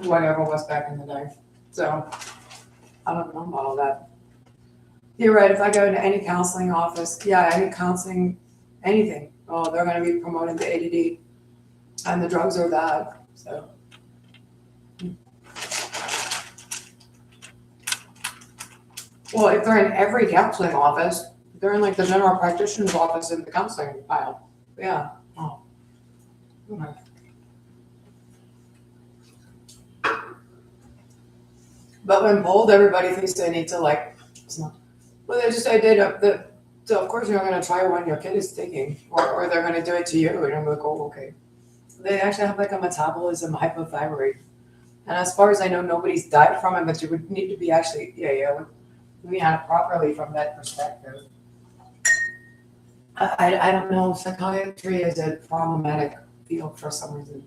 Speaker 3: whatever was back in the day. So I don't know about all that. You're right. If I go into any counseling office, any counseling, anything, they're going to be promoting the ADD, and the drugs are that. So. Well, if they're in every counseling office, they're in like the general practitioner's office in the counseling file. Yeah. Oh. Okay. But when polled, everybody thinks they need to well, they just say so of course you're not going to try one your kid is taking, or they're going to do it to you, and I'm like, oh, okay. They actually have like a metabolism hypothyroid. And as far as I know, nobody's died from it, but you would need to be actually, looking at it properly from that perspective. I don't know, psychiatry is a problematic field for some reason.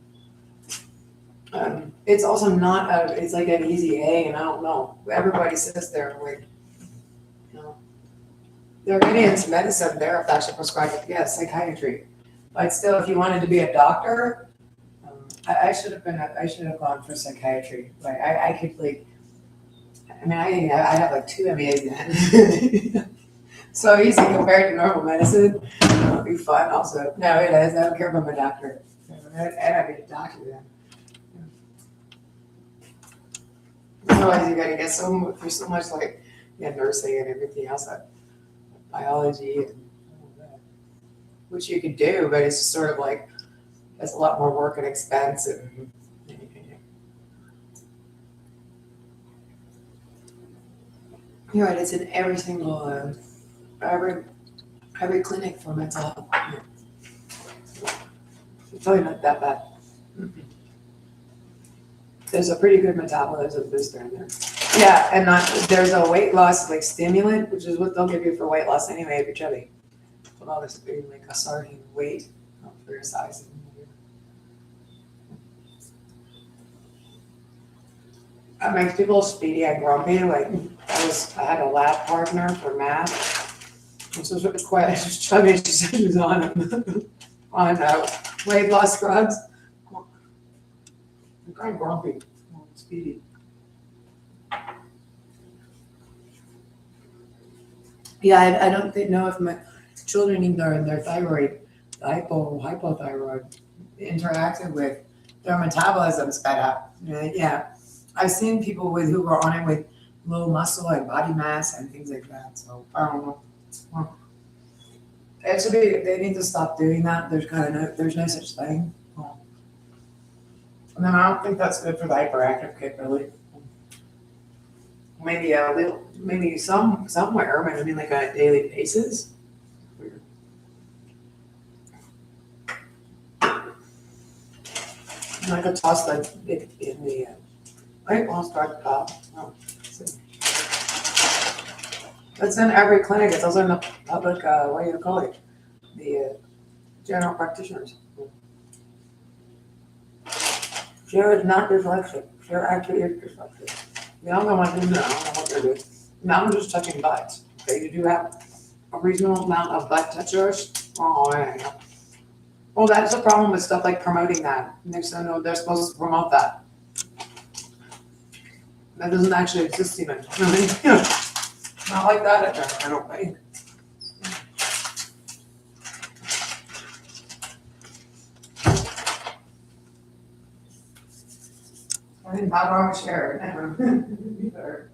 Speaker 3: It's also not, it's like an easy A, and I don't know, everybody sits there and like, you know, they're getting into medicine, they're actually prescribed, psychiatry. But still, if you wanted to be a doctor, I should have gone for psychiatry. Like I could like, I mean, I have like 2 MBAs in it. So easy compared to normal medicine. It'll be fun also. No, it is. I don't care if I'm a doctor. And I'd be a doctor then. Otherwise, you gotta get there's so much like, nursing and everything else, like biology and all that, which you could do, but it's just sort of like, it's a lot more work and expense and. You're right, it's in every single, every clinic for mental health. It's really not that bad. There's a pretty good metabolism booster in there. Yeah, and there's a weight loss like stimulant, which is what they'll give you for weight loss anyway if you're chubby. With all this being like a starting weight for your size. It makes people speedy and grumpy. Like I had a lab partner for math. This was quite just chubby. She said she was on weight loss drugs. I'm kind of grumpy, speedy. Yeah, I don't know if my children need their thyroid, hypothyroid, interacted with their metabolism sped up. Yeah, I've seen people who were on it with low muscle and body mass and things like that. So I don't know. Well, it should be. They need to stop doing that. There's no such thing. And then I don't think that's good for the hyperactive kid, really. Maybe a little, maybe somewhere, but I mean like on a daily basis. Weird. And I could toss it in the weight loss drug cup. Oh, it's in every clinic. It's also in the public. What do you call it? The general practitioners. Share is not dyslexic. Share actually is dyslexic. The other one, I don't know what they're doing. Now I'm just touching butts. Okay, you do have a reasonable amount of butt touchers. Oh, yeah. Well, that's the problem with stuff like promoting that. Next thing you know, they're supposed to promote that. That doesn't actually exist even. Not like that, I don't think. I think not wrong with share. Never.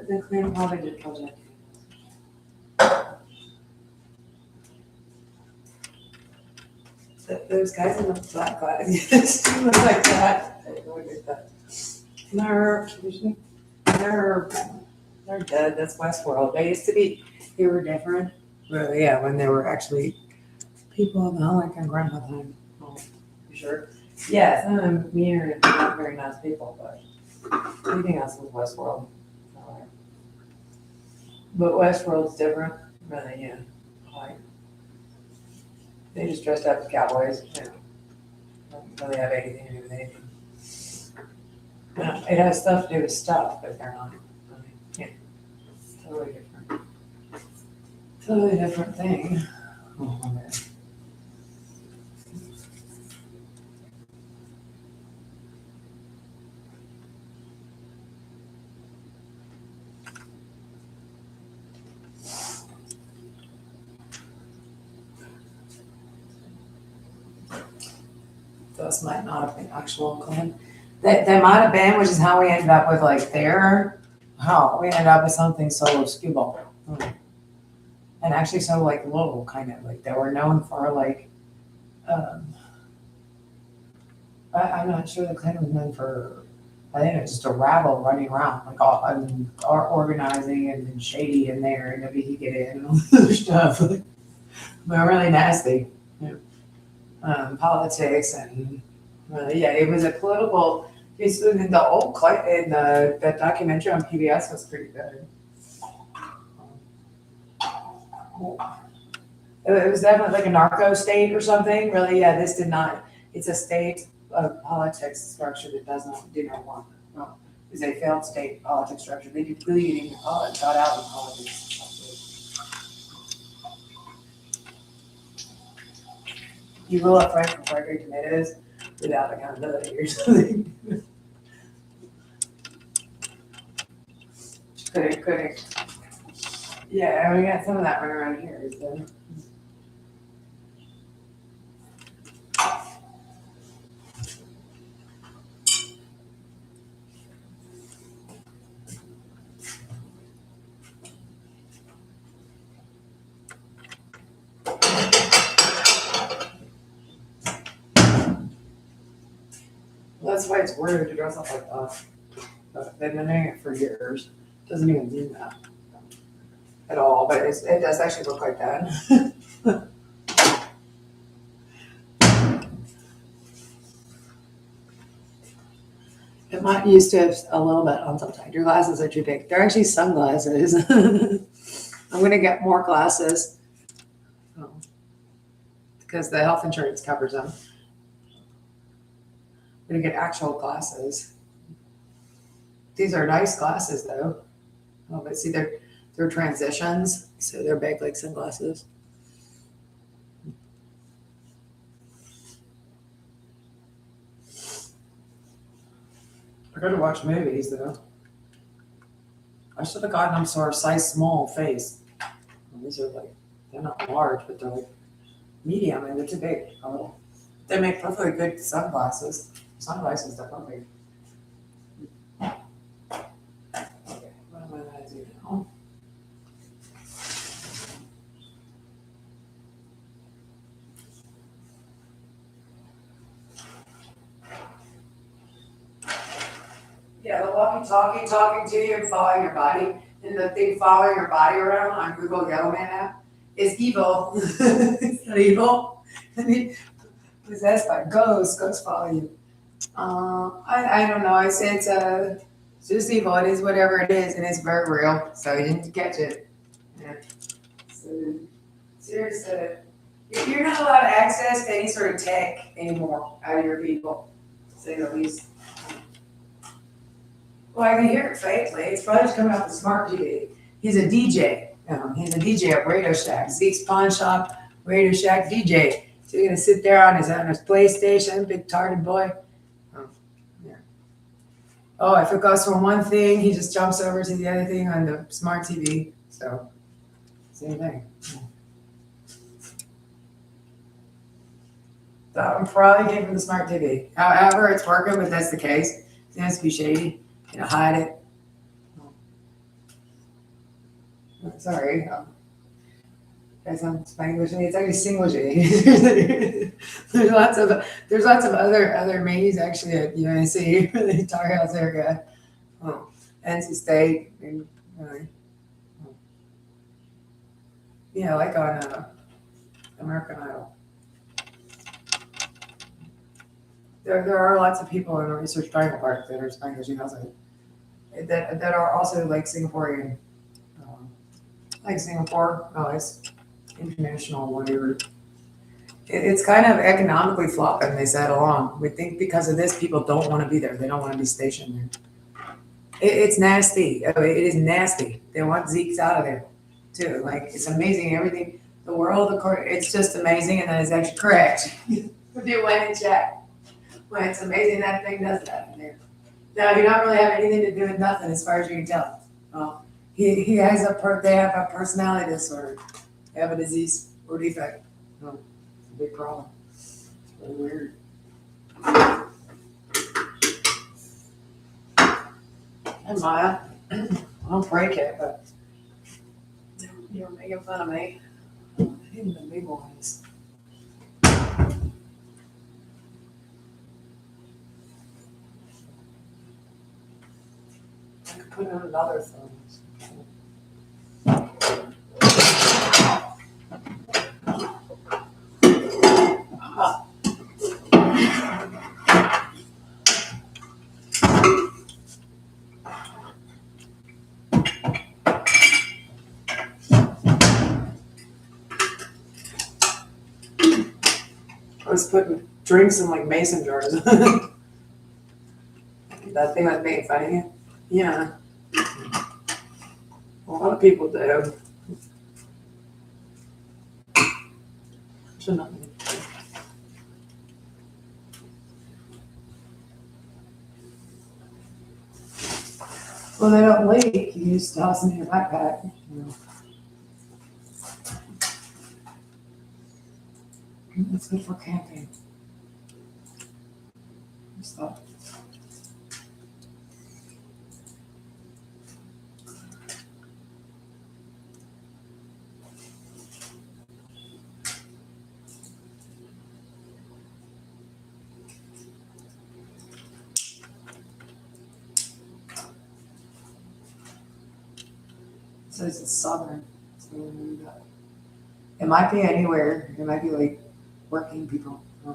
Speaker 3: The clean probably did project. Those guys in the black glasses, they look like that. They look like that. They're dead. That's Westworld. They used to be. They were different. Really, yeah. When they were actually people in the like and grandpa time. Oh, you sure? Yeah, some of them meaner and not very nice people, but everything else was Westworld. But Westworld's different. Really, yeah. Like they just dressed up as cowboys. You know, don't really have anything to do with anything. Yeah, it has stuff to do with stuff, but they're not. Yeah, it's totally different. Totally different thing. Oh, man. Those might not have been actual clan. They might have been, which is how we ended up with like we ended up with something solo scuba. And actually so like local kind of like they were known for like I'm not sure the clan was known for. I think it was just a rabble running around, like all organizing and then shady in there, and nobody could get in and all this other stuff. Like, but really nasty. Yeah. Politics and yeah, it was a political. It's in the old in the documentary on PBS was pretty good. It was definitely like a narco state or something. Really, yeah. This did not. It's a state of politics structure that do not work. Well, it's a failed state politics structure. They really didn't even got out of politics. You roll up Frank from Frederick Tomatoes without accountability or something. Couldn't. Yeah, we got some of that right around here. So. That's why it's weird to dress up like that. But they've been doing it for years. Doesn't even mean that at all, but it does actually look like that. It might used to have a little bit on sometimes. Your glasses are too big. They're actually sunglasses. I'm gonna get more glasses because the health insurance covers them. I'm gonna get actual glasses. These are nice glasses though. Oh, but see, they're transitions, so they're big like sunglasses. I gotta watch movies though. I should have gotten them sort of size small face. And these are like, they're not large, but they're like medium and they're too big. A little. They make perfectly good sunglasses. Sunglasses, they're perfect. Okay, what am I gonna do now? Yeah, the walkie-talkie talking to you and following your body, and the thing following your body around on Google Yellow Man app is evil. It's not evil. I mean, possessed by ghosts. Ghosts follow you. I don't know. I say it's just evil. It is whatever it is, and it's very real. So you need to catch it. Yeah. So seriously, you're not allowed access to any sort of tech anymore out of your people, to say the least. Well, I can hear it faintly. It's probably just coming off the smart TV. He's a DJ. He's a DJ at Radio Shack. Zeke's Pawn Shop, Radio Shack DJ. So you're gonna sit there on his PlayStation, big tarded boy. Oh, yeah. Oh, if it goes from one thing, he just jumps over to the other thing on the smart TV. So, same thing. So I'm probably giving the smart TV. However, it's working, but that's the case. It has to be shady. Hide it. Oh, sorry. Guys, I'm Spanglish. It's actually Singlish. There's lots of other menus actually at UNC, the Tar Heels area. NC State, and like on American Idol. There are lots of people in the Research Triangle Park that are Spanglish, that are also like Singaporean. Like Singapore, it's international, whatever. It's kind of economically flopping, they said along. We think because of this, people don't want to be there. They don't want to be stationed there. It's nasty. I mean, it is nasty. They want Zeke's out of there too. Like, it's amazing. Everything, the world, of course, it's just amazing. And then it's actually correct. If you went and checked. Well, it's amazing that thing does that in there. Now, you don't really have anything to do with nothing as far as you can tell. Well, he has they have a personality disorder. They have a disease or defect. Oh, it's a big problem. It's really weird. Hey, Maya. I don't break it, but you were making fun of me. Even the big ones. I could put in another thing. I was putting drinks in like mason jars. That thing was making fun of you? Yeah. A lot of people do. Should not be. Well, they don't leak. You just toss them in your backpack. You know. It's good for camping. Stop. It says it's southern. So it might be anywhere. It might be like working people. Oh.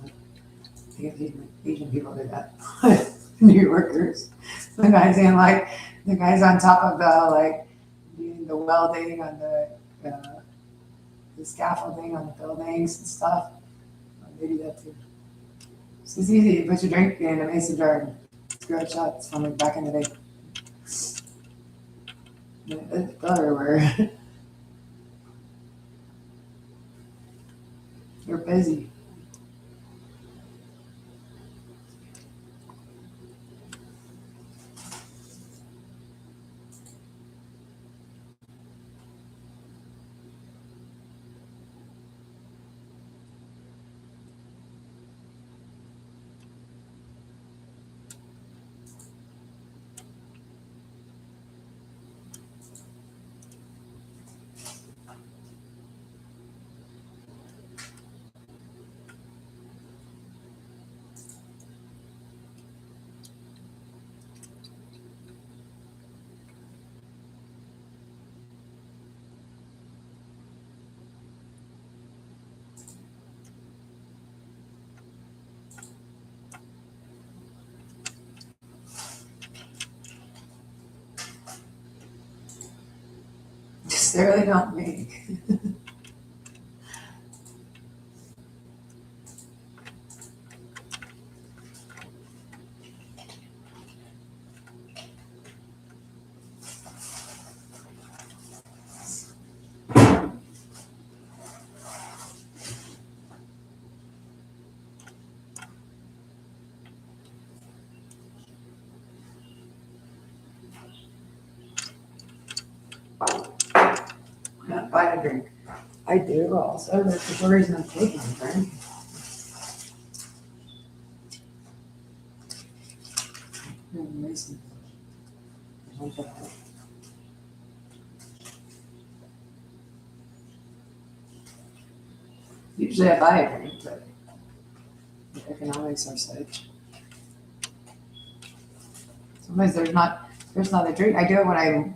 Speaker 3: I think Asian people do that. New Yorkers. The guys on top of doing the welding on the scaffolding on the buildings and stuff. They do that too. So it's easy. You put your drink in a mason jar and screw out shots from like back in the day. It's everywhere. You're busy. They really don't make. Not buy a drink. I do also. That's the reason I'm taking a drink. Mason. Usually I buy a drink, but the economics are such. Sometimes there's not a drink. I do it when I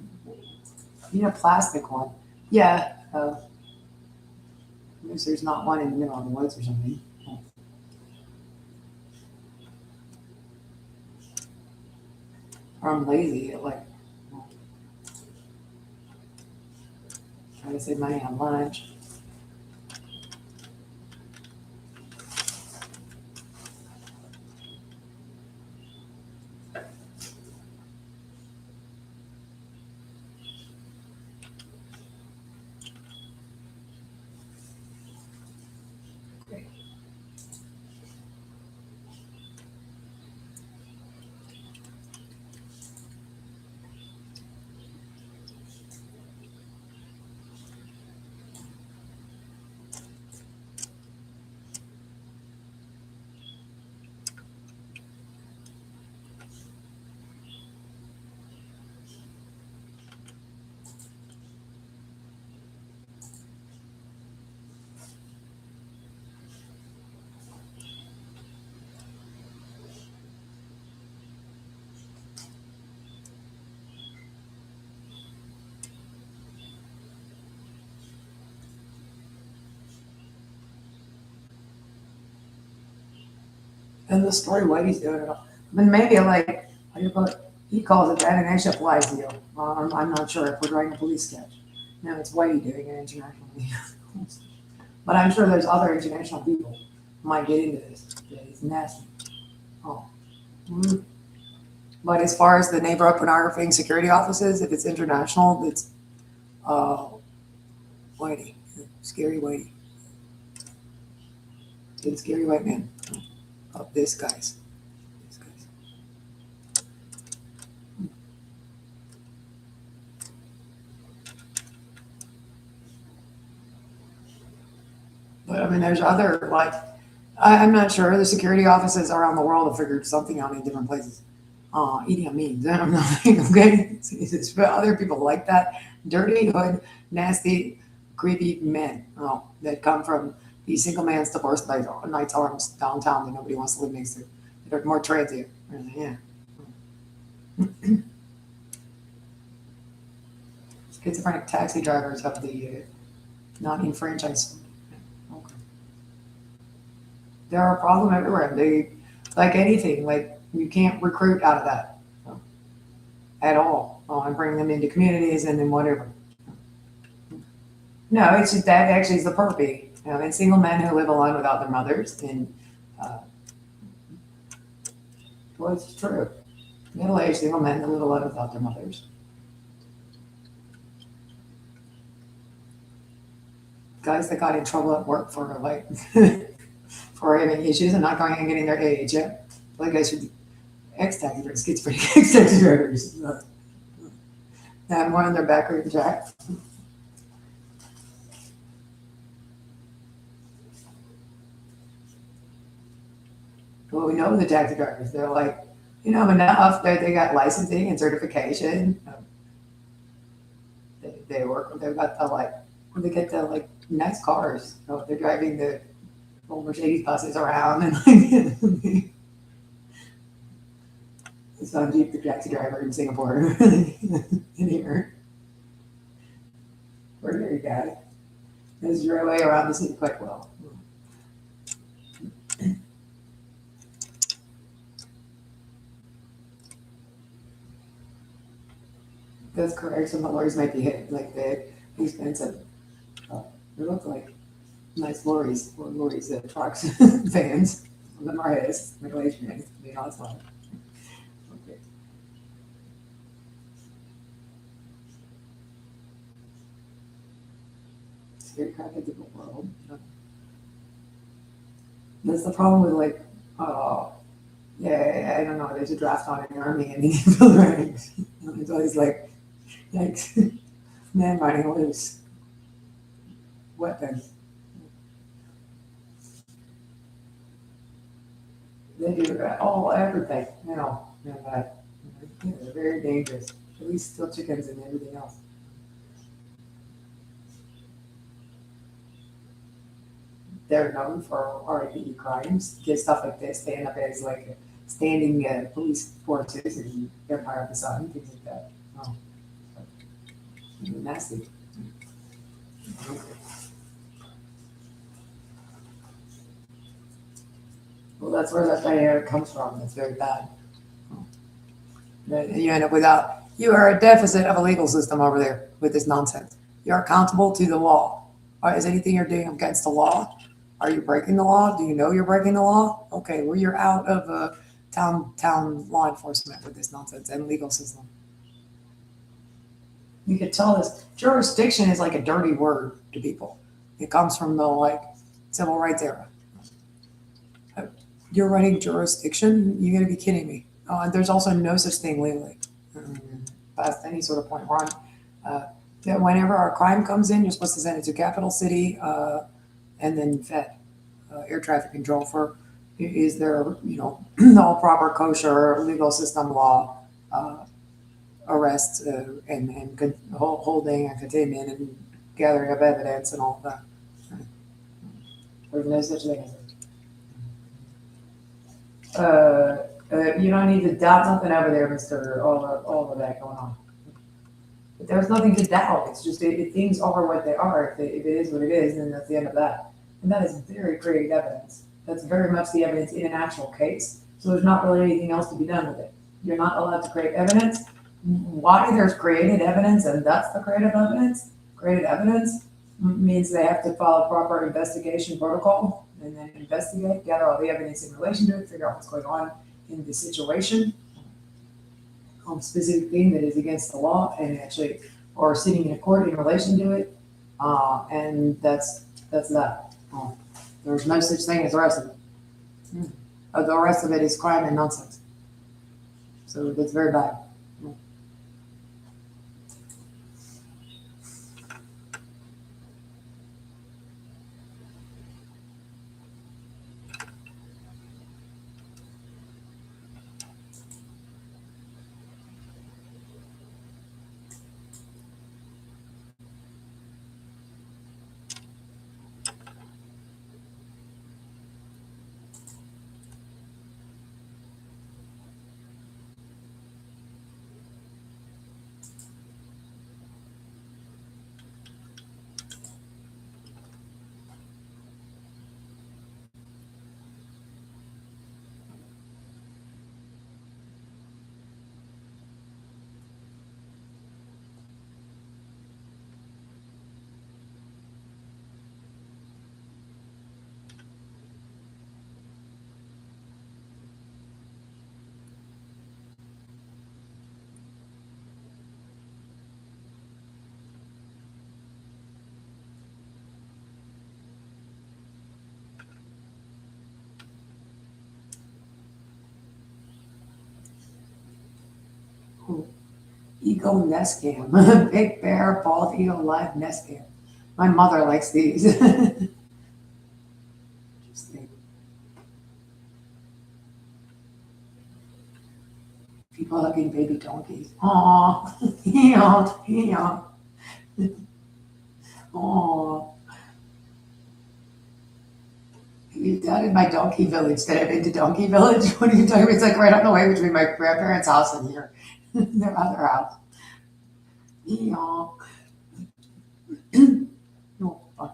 Speaker 3: need a plastic one. Yeah. Unless there's not one in the middle of the woods or something. Or I'm lazy. I to save money on lunch. And the story Whitey's doing it all. I mean, maybe like, what do you call it? He calls it that, and actually applies to you. I'm not sure if we're writing a police sketch. No, it's Whitey doing it internationally. But I'm sure there's other international people who might get into this. Yeah, it's nasty. Oh. Mm. But as far as the neighborhood pornography and security offices, if it's international, it's Whitey. Scary Whitey. It's scary white man. Oh, this guy's. This guy's. But I mean, there's other, like, I'm not sure. The security offices around the world have figured something out in different places. Idi Amin, I'm not, okay? It's for other people like that. Dirty, hood, nasty, creepy men that come from these single man's divorced Knights Arms downtown that nobody wants to live next to. They're more transient. Yeah. Schizophrenic taxi drivers have the non-enfranchised. Okay. There are a problem everywhere. They, like anything, like you can't recruit out of that at all. And bring them into communities and then whatever. No, it's just that actually is the purpose. And single men who live alone without their mothers, and well, it's true. Middle-aged single men that live alone without their mothers. Guys that got in trouble at work for like for having issues and not going and getting their age. Yeah, like I should ex-taxi drivers, schizophrenic ex-taxi drivers. And one on their back room jack. Well, we know the taxi drivers. They're like, enough that they got licensing and certification. They work. They've got the they get the nice cars. They're driving the old Mercedes buses around and Sanjeev, the taxi driver in Singapore, in here. Ordinary guy. Knows your way around the city quite well. That's correct. Some lorries might be hit like the expensive. They look like nice lorries, or lorries, trucks, vans. Some of them are his, middle-aged men. They know it's fine. Okay. Scary crack into the world. That's the problem with yeah, I don't know. There's a draft on in the army and you fill the ranks. It's always like, yikes, man riding loose. Weapons. They do everything, that. They're very dangerous. At least still chickens and everything else. They're known for RIPE crimes, get stuff like this, stand up as like standing police forces and Empire of the Sun, things like that. Oh. Nasty. Well, that's where that dynamic comes from. It's very bad. You end up you are a deficit of a legal system over there with this nonsense.
Speaker 2: You're accountable to the law. Is anything you're doing against the law? Are you breaking the law? Do you know you're breaking the law? Okay, well, you're out of town law enforcement with this nonsense and legal system. You could tell this jurisdiction is like a dirty word to people. It comes from the like civil rights era. You're running jurisdiction? You gotta be kidding me. And there's also no such thing legally. Past any sort of point, Ron. That whenever our crime comes in, you're supposed to send it to capital city, and then Fed, air traffic control for, is there, all proper kosher legal system law, arrest, and holding and containment and gathering of evidence and all of that. There's no such thing as it. You don't need to doubt nothing over there, Mr. All of that going on. But there's nothing to doubt. It's just if things are what they are. If it is what it is, then that's the end of that. And that is very creative evidence. That's very much the evidence in an actual case. So there's not really anything else to be done with it. You're not allowed to create evidence. Why there's created evidence and that's the creative evidence? Created evidence means they have to follow proper investigation protocol and then investigate, gather all the evidence in relation to it, figure out what's going on in the situation, specific thing that is against the law and actually, or sitting in a court in relation to it. And that's that. There's no such thing as the rest of it. The rest of it is crime and nonsense. So that's very bad. Eagle nest cam, big bear, bald eagle live nest cam. My mother likes these. Interesting. People hugging baby donkeys. Aw, yeah. Aw. You down in my donkey village that I've been to Donkey Village? What are you talking about? It's like right on the way between my grandparents' house and here. Their other house. Yeah. No, fun.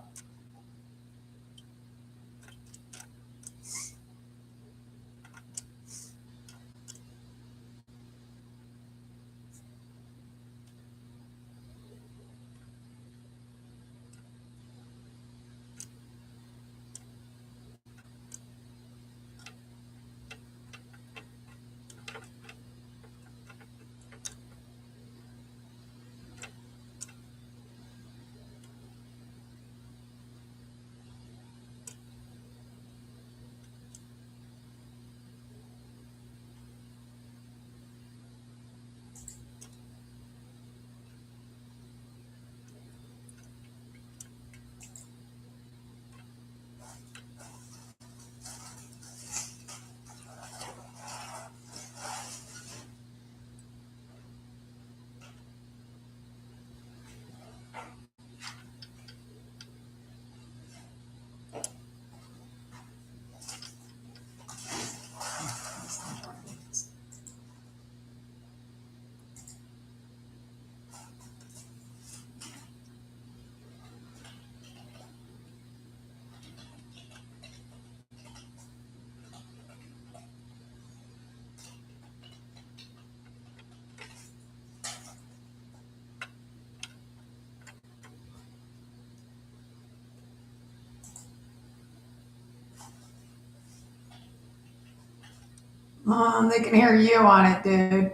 Speaker 2: They can hear you on it, dude.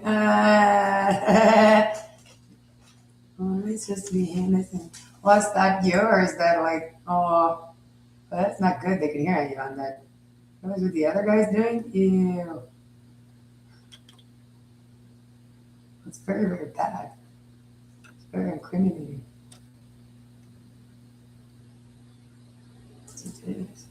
Speaker 2: Oh, it's supposed to be him, isn't? What's that? You or is that like? Oh, well, that's not good. They can hear you on that. What was the other guys doing? Ew. It's very, very bad. It's very incriminating. Yes, it is.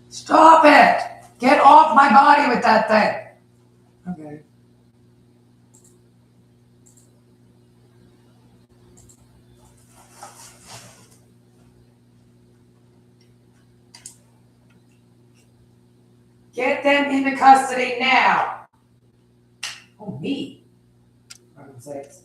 Speaker 2: Stop it! Get off my body with that thing.
Speaker 1: Okay.
Speaker 2: Get them into custody now. Oh, me. For heaven's sakes.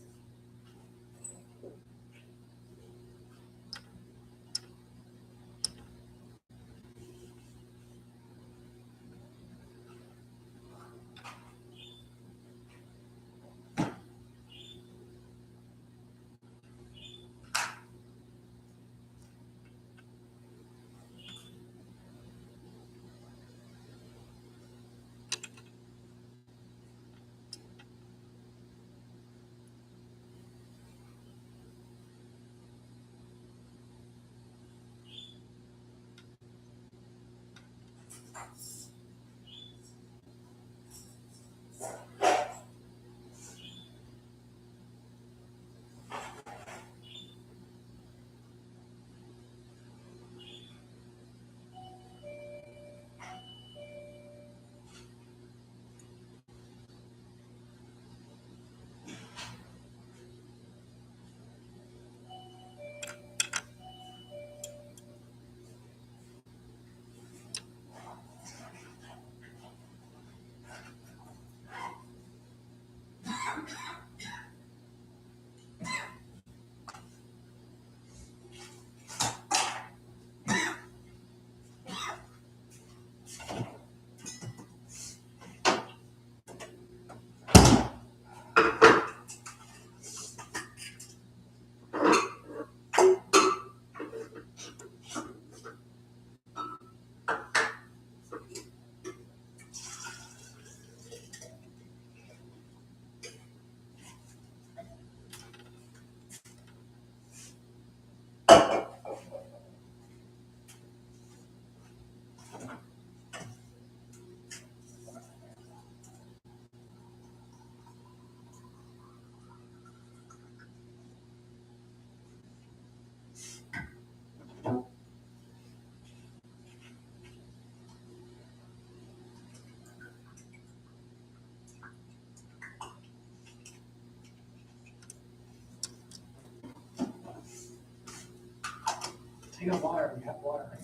Speaker 3: Take a water, we have water, right?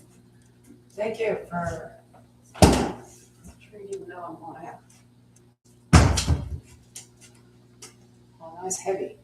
Speaker 3: Thank you for. Sure you know I'm on it. Oh, that was heavy.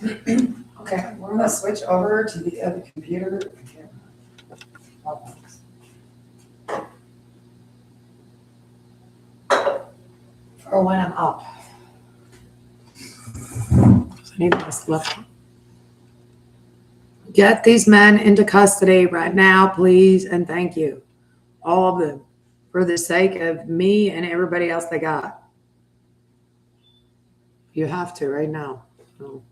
Speaker 3: Okay, we're gonna switch over to the other computer. For when I'm up. I need this left. Get these men into custody right now, please, and thank you. All of them, for the sake of me and everybody else they got. You have to right now. So.